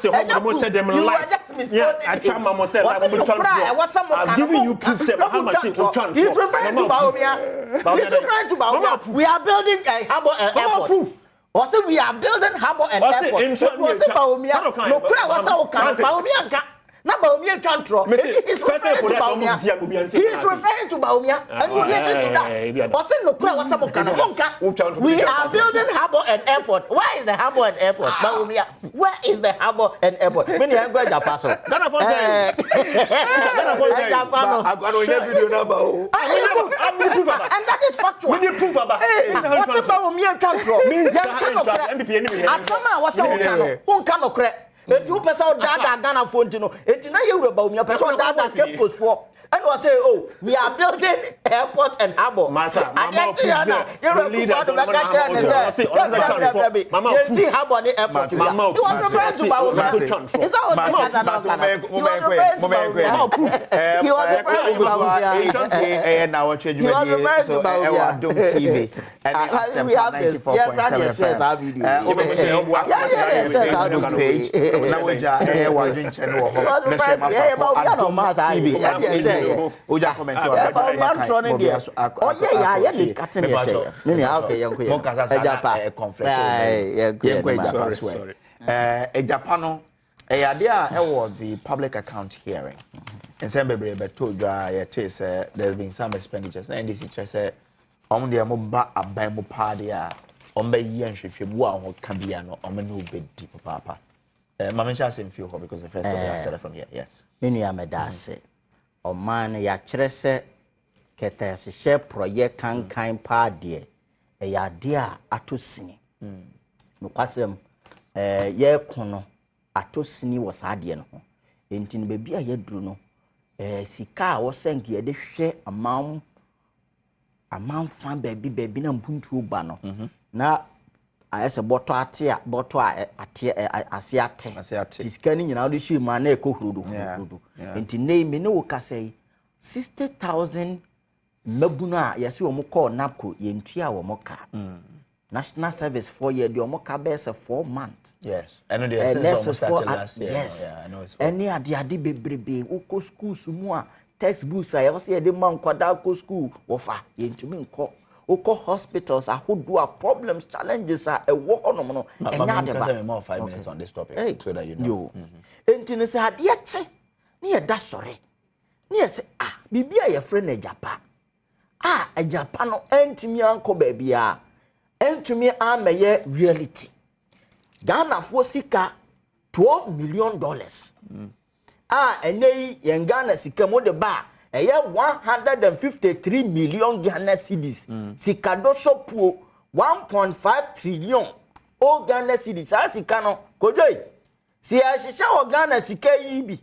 now. My voice said them lies. Yeah, I try myself. I've given you proof. He's referring to Baumia. We are building a harbour and airport. Proof. Also, we are building harbour and airport. Was it Baumia? No, was our Baumia. Not Baumia control. He's referring to Baumia. He is referring to Baumia. And you listen to that. Was it no we are building harbour and airport. Where is the harbour and airport? Baumia. Where is the harbour and airport? Many are going to pass on. And that is factual. What's the Baumia control? Asama was one cannot crack. The 2% data Ghana phone to know. It's not you about me. A person data kept post for. and was say, oh, we are building airport and harbor. Masa, Mama, see harbor the airport. You want to reference to Bawo? Is that what he was referring to Nnawotwi Yi so Adom TV and we have this 94.7 video. Page na woja wadwin channel wo ho me so ma Adom TV oja comment o Japano the public account hearing and some be told there's been some expenditures and this is say on the moba aban mo party a on be yen hwehwe wo a ho ka bia no on no be deep papa mama sha sem feel because the first of I started from here yes menu amedase o man ya kire se kete se project kan party e ya de a atosini no kwasem ye kono atosini wo saade no ho enti no bebia ye duru no sika wo senke ye de hwe amam fan baby na mpuntu ba no na ayese boto ate asiate tiska ni nyina wo hwe ma na ekohurudu enti nei me ne wo kasai 60,000 mabunu a yesi wo mo call napco ye ntua wo mo ka national service 4 year the omoka base 4 months yes and the almost started last year yes yeah I know it's any ade bebrebe uko schools mu a textbooks a say de man kwada ko school wo fa ye ntumi nko uko hospitals ahodo a problems challenges a ewo honom no enya de ba more 5 minutes on this topic so that you know enti ne say ade eche ne ye da sore ne ye say bibia ye frɛ na Japan Japan no entimi anko ba bia entumi ameye reality Ghana for sika $12 million enei yen Ghana sika mo de ba eye 153 million Ghana cedis sika do sopuo 1.5 trillion o Ghana cedis sika no kodoi si ahihia o Ghana sika yi bi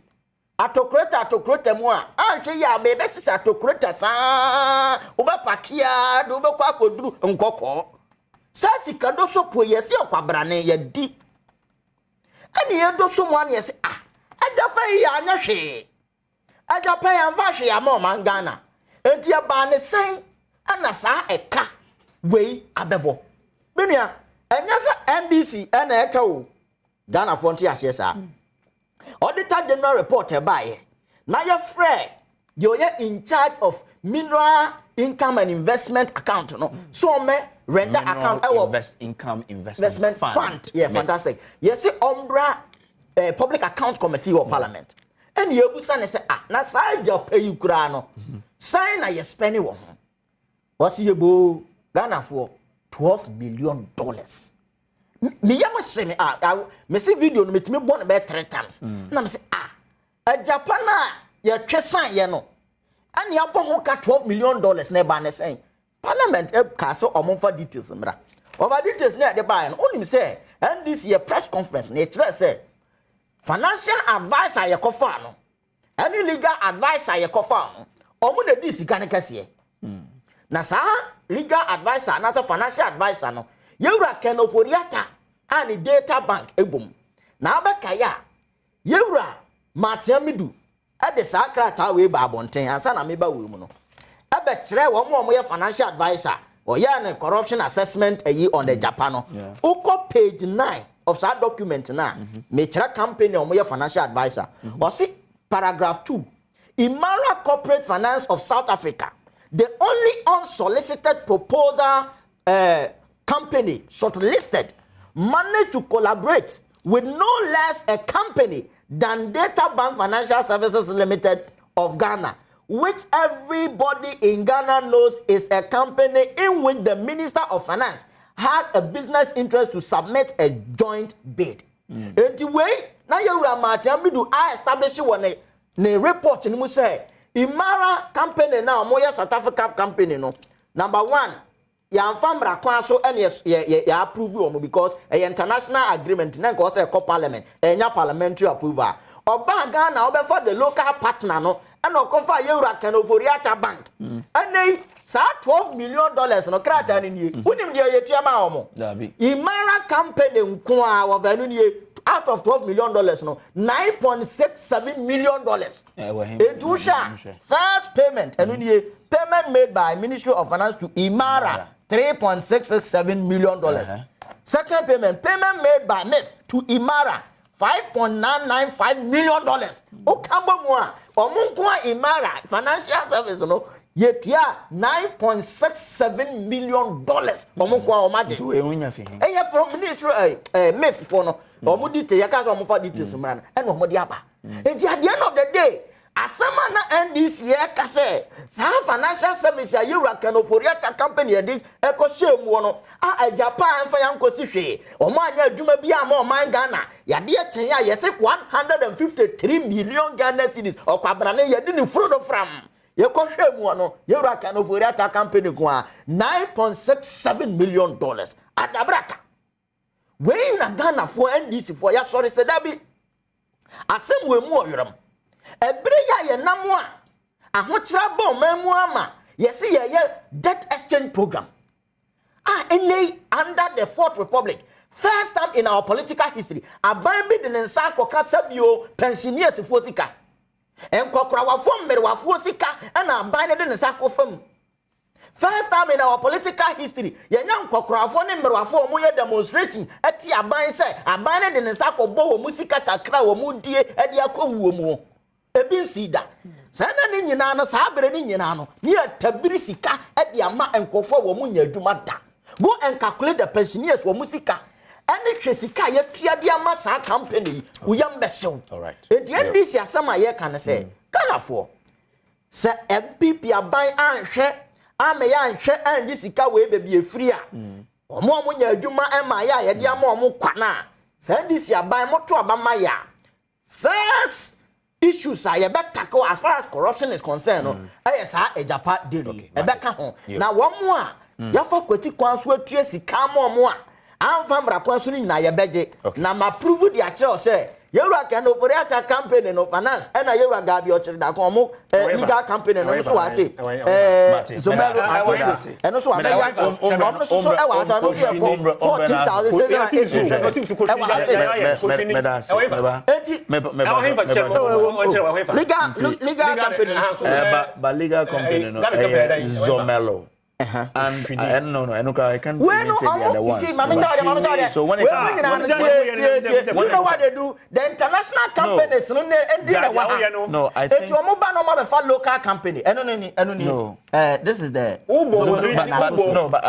atokreta mu a anhwe ya be be sisa atokreta saa obapakia do be kwa akoduru nkokɔ sasi kado so po yesi okwabrane ya di ani yedo so mo an yesi ajapan ya anya hwe ajapan ya mva hwe ya ma Ghana enti ya ba ne sen ana saa eka wei abebo benua enya sa NDC ana eka o Ghana fonti ase sa auditor general report e bae na ya frɛ you are in charge of mineral income and investment account no so me render account investment fund yeah fantastic yes ombra public account committee of parliament and you busa ne say na sai job pay you kura no sign na you spend wo ho was you bo Ghana for $12 million me yam say me see video no metime born be 3 times na me say Japan ya twesan ye no and ya bo ho ka $12 million na ba na say parliament ka so omonfa details mra over details na de ba no onim say and this year press conference na kire say financial advisor ye kofa no any legal advisor ye kofa no omo na di sika ne kase na sa legal advisor na sa financial advisor no yewura kenoforiata and data bank ebom na abeka ya yewura matiamidu ade sakrata we ba abonten ansa na meba we mu no ebe kire wo mo ye financial advisor or ya na corruption assessment ayi on the Japan uko page 9 of that document na me kire company o mo ye financial advisor or see paragraph 2 Imara Corporate Finance of South Africa, the only unsolicited proposal company shortlisted, managed to collaborate with no less a company than Data Bank Financial Services Limited of Ghana, which everybody in Ghana knows is a company in which the Minister of Finance has a business interest to submit a joint bid. Anyway, now you are Matiamidu, I establish one a report in say Imara company now, Moya South African company no. Number 1, ya famra kwa so and ya approve you because a international agreement na go say parliament enya parliamentary approval oba Ghana obe for the local partner no and okofa yewura Kanoforiata bank and sa $12 million no krata ni unim dia yetua ma omo Imara company nko a wo vanu ni out of $12 million no $9.67 million Etusha first payment payment made by Ministry of Finance to Imara $3.667 million second payment made by MEF to Imara $5.995 million Okamba mwa omunkwa Imara financial service no yetia $9.67 million omunkwa omade eye from Ministry MEF for no omudi te yaka so omufa details mra na e no omudi aba enti at the end of the day asama na NDC yaka say sa financial service ya Yura Kanoforiata company edi eko shemu no a Japan fa yankosi hwe omo anya adwuma bi ama o man Ghana ya de chen ya yese 153 million Ghana cedis okwabra na yedi ni frodo from yeko hwemu no Yura Kanoforiata company ko a $9.67 million adabraka we na Ghana for NDC for ya sorry se dabi asem we mu oyeram ebere ya ye namwa ahokyra bo mamu ama yesi ye debt exchange program ene under the Fourth Republic first time in our political history aban bi de nsa koka sabio pensioners fosika enkokora wafo mmere wafo sika na aban de nsa kofam first time in our political history yenya nkokorafo ne mmerwafo omo ye demonstration ati aban se aban de nsa kobo wo musika kakra wo mu die ade akowuo mu ebi sida sana ni nyina no saa bere ni nyina no ni atabiri sika ade ama enkofo wo mu nyaduma da go and calculate the pensioners wo musika ene hwesika ye tuade ama saa company wo yam besew all right enti NDC asama ye kan se kanafo se MPP aban anhwe ame ya nhwe anji sika we bebi efiri a omo nyaduma ema ya ye de ama omo kwana se NDC aban moto abama ya first issues are tackle as far as corruption is concerned no yes ejapa daily ebeka ho na wo mo a ya fa kwati kwanso atue sika mo a amfa mra kwanso ni na ye beje na ma prove the actual say Yewura Kanoforiata company no finance and Yewura Gabi ochiri da kon mo legal company no so wa say Zomelo associate and so ameya no so e wa sa no fear for 14,600 legal company legal company no Zomelo and no, I can't say the other one. So when it comes, you know what they do? The international companies, no, I think local company. No, this is the no, but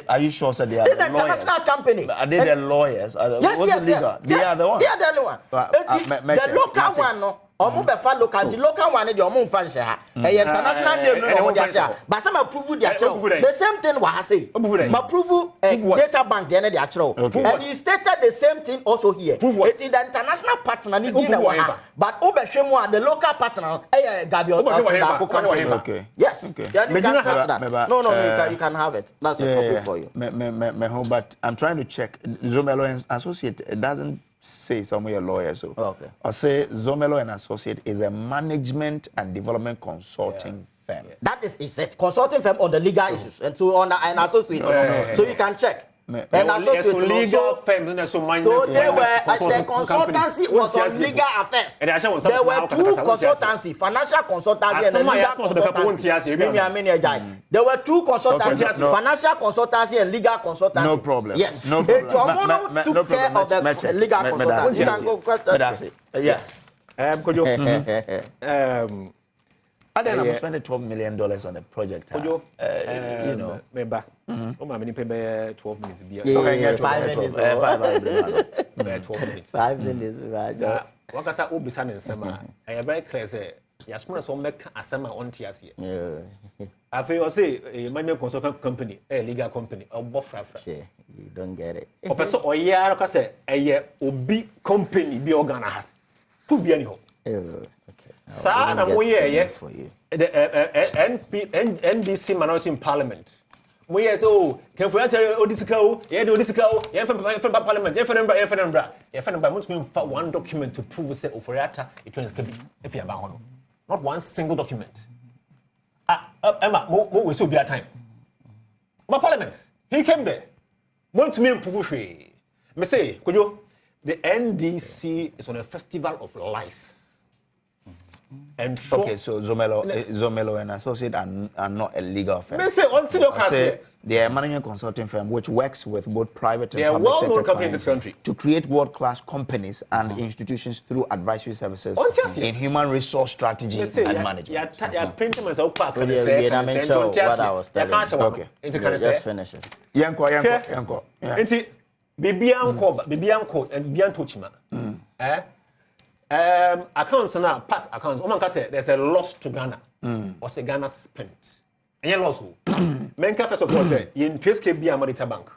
are you sure that they are this is the international company? Are they the lawyers? Yes. They are the one. They are the one. The local one, no. Omo be fa local one dey omo mfa nse ha international name no omo dey say but some approve the actual the same thing wa say ma approve data bank dey na dey actual and he stated the same thing also here it's the international partner ni dey na wa but obehwemu the local partner Gabi Otuda company okay yes you can search that no you can have it that's a copy for you but I'm trying to check Zomelo Associate it doesn't say somewhere a lawyer so okay or say Zomelo and Associate is a management and development consulting firm. That is a consulting firm on the legal issues and so on an associate so you can check and associate legal firm so they were the consultancy was on legal affairs. There were two consultancy, financial consultancy and legal consultancy. There were two consultancy, financial consultancy and legal consultancy. No problem. Yes. No problem. Took care of the legal consultancy. You can go question. Yes. I then I'm spending $12 million on a project. You know, member. Oh, my many pay 12 minutes. Okay, 5 minutes. 12 minutes. 5 minutes. What can I say? Obisan and Sama. I am very clear. Say, Yasmuna so make a Sama on TS here. I feel say a money consultant company, a legal company, a buffer. You don't get it. Or person or yeah, like I say, a year or big company be organized has. Who be anyhow? Sir, I'm here for you. The NDC minority in Parliament. We are so can we tell this go? Yeah, do this go? Yeah, from Parliament. Yeah, for one document to prove say Oforiata it was can be if you are not one single document. Emma, we still be at time. But Parliament, he came there. Want to me improve. Me say, could you? The NDC is on a festival of lies. And so, okay, so Zomelo and Associate are not a legal firm. Me say until you can say they are a management consulting firm which works with both private and they are public well-known sector company in this country to create world-class companies and institutions through advisory services in human resource strategy and management. Yeah, printing myself back and say, what I was telling you. Okay, just finish it. Yanko. Enti Bibianco and Biantochima. Accounts now, pack accounts. Oman ka say there's a loss to Ghana. Or say Ghana spent. And you loss. Menka first of all say in PSK Bia Moneta Bank.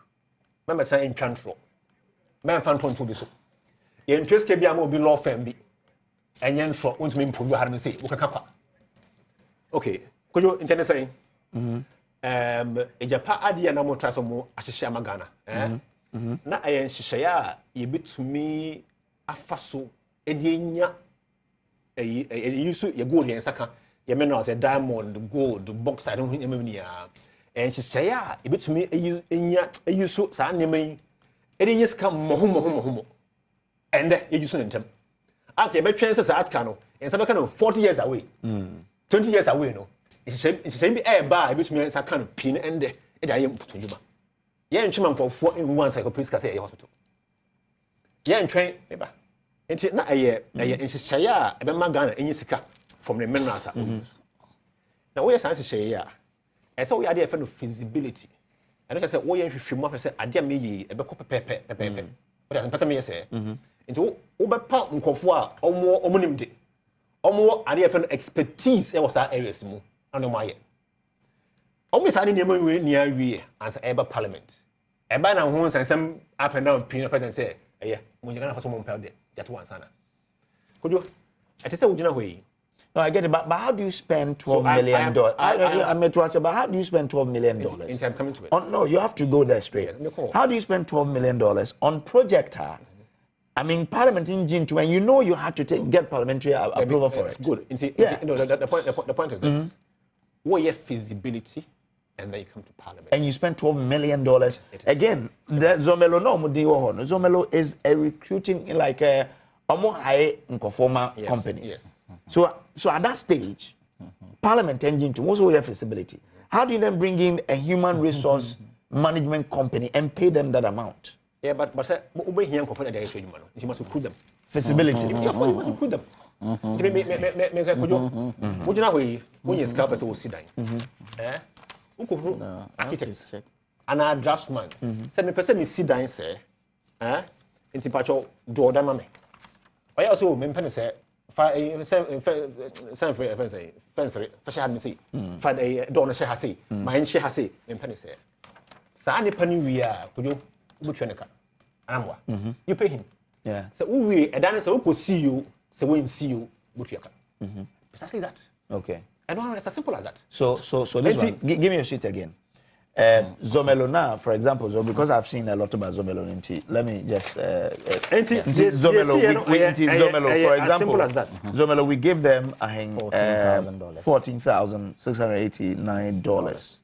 Remember say in transfer. Men fan ton to be so. In PSK Bia mo be law firm bi. And yen so want me improve how me say. Okay. Could you intend saying? Ejapa adia na mo try so mo ahihye ama Ghana. Na ayen hihye a ye bitumi afaso edienya yusu ye gold yen saka ye me no say diamond gold box I don't know me ya en hihye a ye bitumi enya yusu sa neman edienya saka mohomo ende ye yusu ntem ake be twen say aska no en sabeka no 40 years away 20 years away no hihye bi e ba ye bitumi saka no pin ende e da ye mputunjuma ye ntwema nkofo in one psychiatrist ka say ye hospital ye ntwen me ba enti na aye nhihye a ebe magana enyi sika from the minerals na we san nhihye a ese we ade efe no feasibility and say we yen hwehwemu afese ade me yi ebe ko pepepe what does person me say enti wo be pa nkofo a omo nimde omo ade efe no expertise e was that areas mu ano ma ye omo sa ne niam we ni awie answer ebe parliament ebe na ho sansam up and down pin president say eye mo nyina fa so mo mpel de jatu ansana could you I say ujina hoyi no I get it but how do you spend $12 million I'm to ask about how do you spend $12 million in time coming to it no you have to go there straight how do you spend $12 million on projector I mean parliament in June when you know you had to get parliamentary approval for it good the point is this what your feasibility and then you come to parliament. And you spend $12 million. Again, the Zomelo no Zomelo is a recruiting like a high company. Yes. So at that stage, Parliament engine to also have feasibility. How do you then bring in a human resource management company and pay them that amount? Yeah, but we here you must recruit them. Feasibility. You must recruit them. Would you know when you scalp as a sit down? Architects and a draftsman. Said me person me sit down say, into patcho draw them me. I also mempen say fence fashion had me say, find a donor she has say, my she has say, mempen say. Sa ni pani we are could you butcheneka? Amwa. You pay him. Yeah. So we a dance who see you, so when see you butcheka. Precisely that. Okay. And it's as simple as that. So this one, give me your sheet again. Zomelo now, for example, because I've seen a lot about Zomelo in T. Let me just Zomelo, for example, simple as that. Zomelo, we give them $14,689.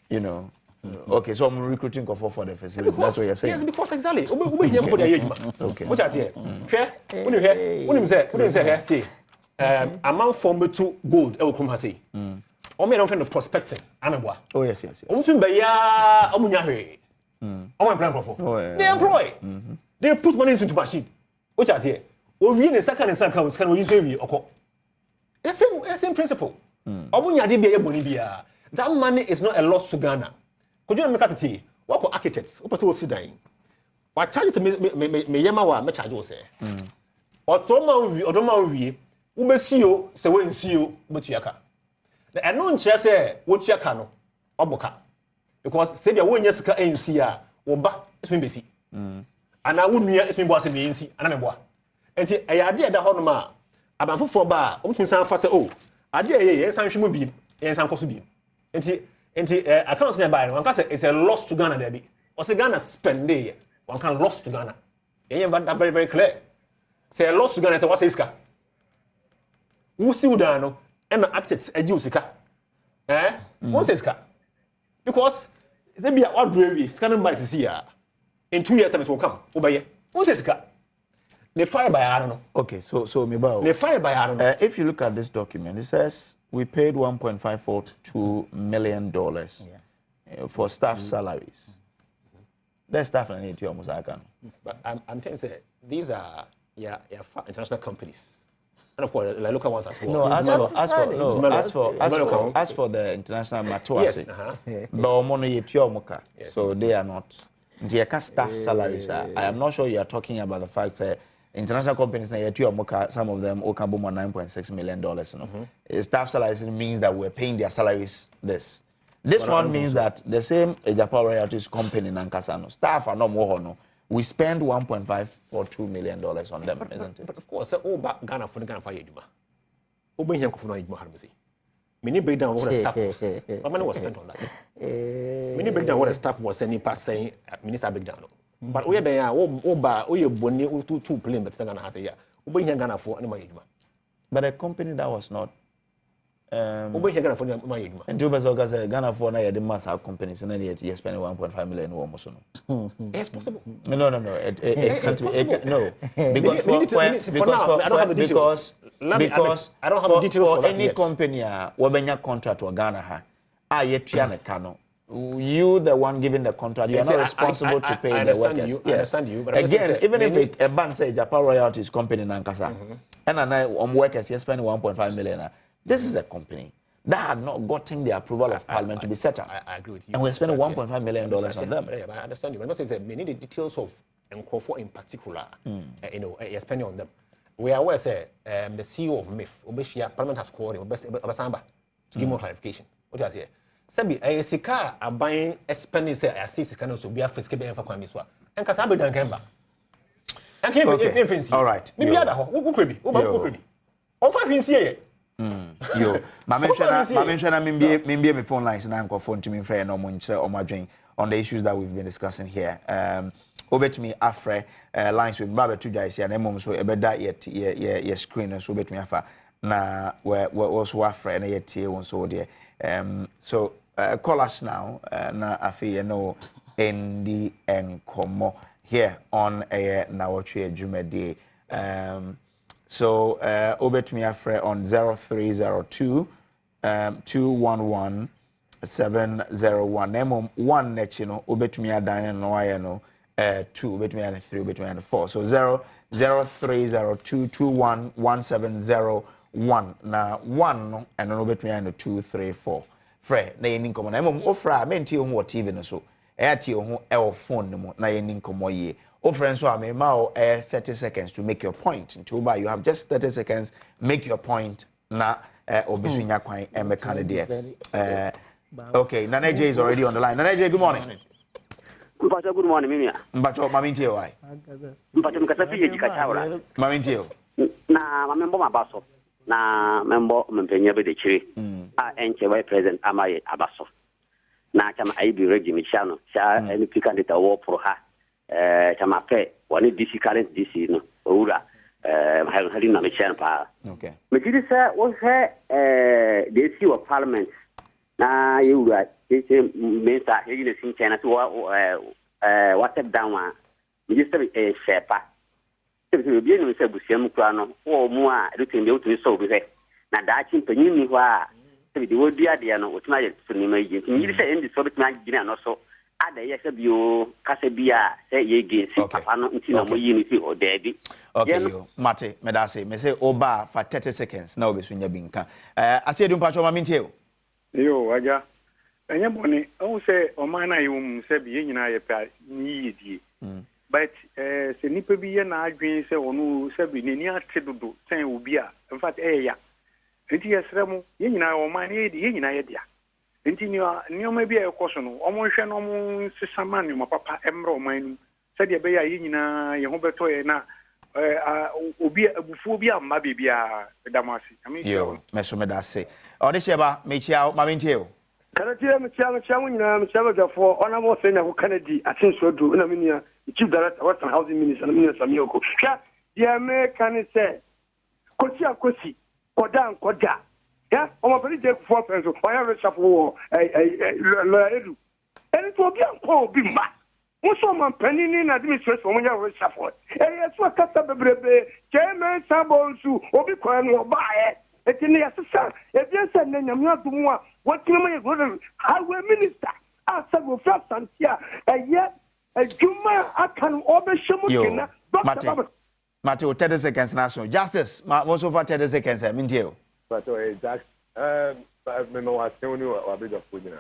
You know. Okay, so I'm recruiting for the facility. That's what you're saying. Yes, because exactly. We here for the age. Okay. What I say? When you say, amount form to gold e will come say o me don't find the prospecting ameboa oh yes o tun be ya o munya hwe o plan profo they employ they put money into machine which I say o wie ne saka o use wie oko it's same principle o munya de bia e boni bia that money is not a loss to Ghana could you make it what for architects o person o sit down what charge me yema wa me charge o say o to ma wie ubesio se we nsio betuaka na eno nkyere se wotuaka no oboka because say dia wonya sika ensi a wo ba esme besi ana wonua esme bo ase ensi ana meboa enti ayade eda ho no ma abanfofo ba omtun san fa se ade ye san hwemu bi ye san koso bi enti accounts na buy no anka say it's a loss to Ghana there bi o say Ghana spend there one can loss to Ghana ye that very very clear say a loss to Ghana say what say iska Who see no and architects a Jusika. What's this car? Because they be what dreary scanning by to see her. In 2 years, time it will come. Obey. What's this car? They fire by I don't know. Okay, so Mibao. They fire by I don't know. If you look at this document, it says we paid $1.542 million for staff salaries. There's staff and it almost I can. But I'm telling you, these are international companies. And of course, the local ones as well. No, as for the international Matuasi, yes. So they are not. The staff salaries. I am not sure you are talking about the fact that international companies, some of them, Okabuma $9.6 million. Staff salaries means that we're paying their salaries. This one means that the same Japan royalties company in Nankasano staff are not more no. We spend $1.542 million on them, isn't it? But of course, all back Ghana for the Ghana for Yeduma. Obey him for Harmony. Many break down what the staff was. How money was spent on that? Many break down what the staff was sending past saying Minister break down. But we are there, you bonny, two plain, but Ghana has a year. Obey him Ghana for Anima Yeduma. But a company that was not. Obey him Ghana for my Yeduma. And Juba Zoga Ghana for the mass have companies and then you're spending $1.5 million almost. It's possible. No. Because I don't have the details for any company wabenya contract to Ghana you the one giving the contract, you are not responsible to pay the workers. I understand you, but again, even if a bank say Japan Royalties company in Nankasa, and workers you're spending $1.5 million, this is a company that had not gotten the approval of Parliament to be set up. I agree with you. And we're spending $1.5 million on them. I understand you. But I'm not saying that we need the details of Nkofo in particular. You're spending on them. We are aware, say, the CEO of MIF, Obeshia, Parliament has called him, Obasamba, to give more clarification. What I say? Sabi, a sika are buying a spending, say, I see Sikano to be a fiscal for Kwamiswa. And Kasabi don't come back. And came all right. Maybe other, who could be? All 5 years here. Yo, my mention, maybe my phone lines and I'm phone to me for no munch or my drink on the issues that we've been discussing here. Over to me, Afre lines with Brother two guys here, and I'm so about that yet screen and so bet me afa na where was Afre and yet here so there. So call us now, na afi you know ND and Komo here on a Nnawotwi Yi. So over to me Afre on 0302 211 701. Nemo 1 net, you know, over to me a dine no 2, over to me and 3, over to me and 4. So 0302 211 701. Now 1 and then over to me and 2, 3, 4. Fre, na yin komo na mom ofra menti ho TV no so. Ti ho e phone no mo na yin komo ye. Ofra nso am ma o 30 seconds to make your point. Until you have just 30 seconds make your point na obisunya kwan e me candidate. Okay, Nana J is already on the line. Nana J, good morning. Good morning, Mimia. Mbacho, Mamintio, why? Mbacho, Mkasafi, Jikatawa. Mamintio. Na member Mabaso. Na member Mpenya Bedechiri. Vice President Amaye Abaso. Na chama IB Reggie Michano. Sha NP candidate war pro ha. Chama pe wani DC current DC no. Ura. Halina Michano pa. Okay. Mejidi sa was the issue of Parliament. Na you ese mensa hegine sin chena to WhatsApp down one minister shepa se bi no se busiam kura no o mu a rutin de otumi so bi he na da chi panyin ni hwa se bi wo dia de no otuma ye so ni mai ji ni se endi so bituma gina no so ada ye se bio kase bia se ye ge si papa no nti na mo yi ni si o debi. Okay, yo mate medase me say oba for 30 seconds na obesunya binka ase edum pacho mamintio yo waja anya boni o se o mana yum se bi nyina ye pa ni yidi but se nipa bi ye na adwen se onu se bi ni ate dodo sen obi a in fact ya enti yesremu ye nyina o mana ye di ye nyina ye dia enti ni o ma bi e koso no o mo hwe no mo sesama ni mo papa emre o manu se de be ya ye nyina ye ho beto ye na obi abufu obi amma bibia damasi yo meso medase o de sheba mechia mamintio Kanatia Mchama Jafo, Honorable Senator Kennedy, Attention to Unaminia, Chief Director, Western Housing Minister, and Minister Mioko. The American said, Kosia Kosi, Koda and Koda. Yeah, I'm very deep for friends. I have a shuffle edu. And it will be a call be mad. Also, my penny in administration when you have a shuffle. And yes, what cut up a baby, Chairman Sabonsu, or be quiet or buy it. It's in the assistant. If you said, then I'm not doing what you may go to highway minister. I said, well, first, and here, and yet, a Juma, I can over Shamutina. Matthew, 30 seconds national justice. Most of 30 seconds. I mean, you. But Jack, I know I tell you a bit of food now.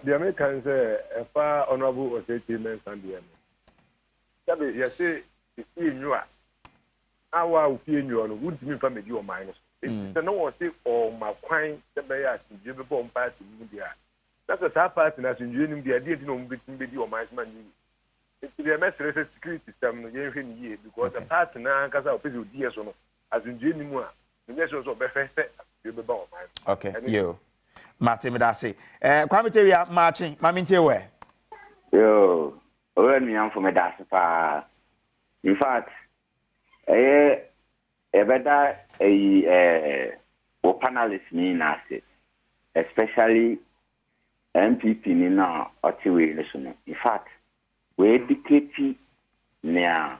The Americans say a far honorable was 18 men and the yes, you are. Our opinion would mean family or minus. It's no one say, or my quine, the mayor, you be born past in India. That's a top part, and as in June, the idea to know between your mind. It's the MSS security system because the partner has a physical years on as in June. The nations of Bethesda, you be born. Okay, you. Martin Medasi. Quamiteria marching, Mamintewe. Yo, when me am for Medasi. In fact, a better panelist me nasi, especially MPP in now or relation. In fact, we dictate now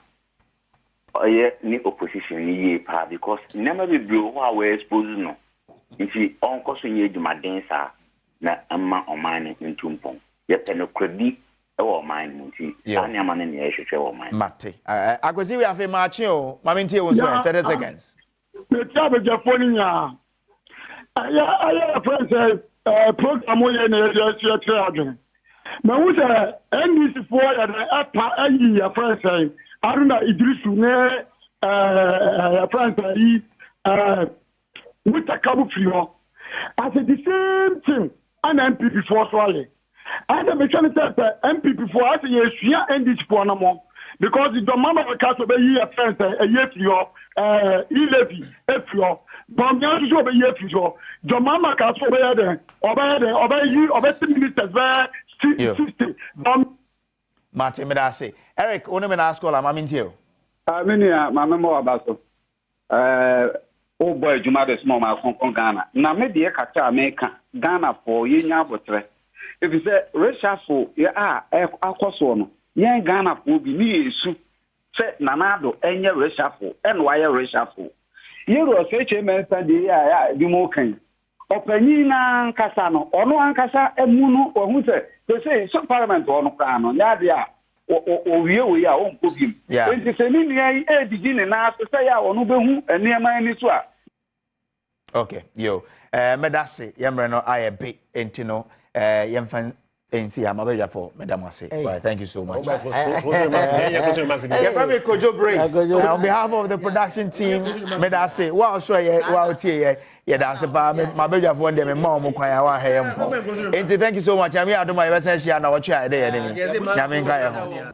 ni opposition ni pa because never be blue how we expose no. If you uncle so ye juma densa na amma o mine ntumpon. Ye peno credit e wo mine munti. Ani ama ne ye hwehwe wo mine. Mate. Agozi we afi marching o. Mama ntie won so 30 seconds. Me tabe jafoni nya. Aya friends program ye na ye tire adwen. Ma wo say NDC for ya na apa ayi ya friends Aruna Idrisu ne friends yi with a couple of as the same thing, an MPP for Swally. And the mission said MPP for us, yes, yeah, and this for no more. Because the mama of the castle be year friends, a year for your levy, if your Bambian to be year for your the mama castle be there, obey you, obey the ministers there, 60. Martin Medasi. Eric, one of ask all I'm into. I mean, my memoir about oh boy, Juma the small man from Ghana. Now maybe a catcher America Ghana for Yenya Botre. If you say reshuffle, yeah, Aquason, yeah, Ghana will be near soup. Say Nanado, and your reshuffle, and wire reshuffle. You will say, the Dimokan. Openina Casano, or no Ancasa, and Muno, or who say, they say, some parliament or no Cano, Yadia. Or we are on cooking. Yeah. When the same beginning now to say, I want to be near my initial. Okay, yo. Medasi, Yamrano, I a bit, Entino, Yamfan, and see, I'm a for Madame Massey. Thank you so much. Kojo Brace. On behalf of the production team, Medasi, wow, show you, wow, yeah, that's about my baby of one day, my mom, thank you so much. I'm here to my message, and I'll try there.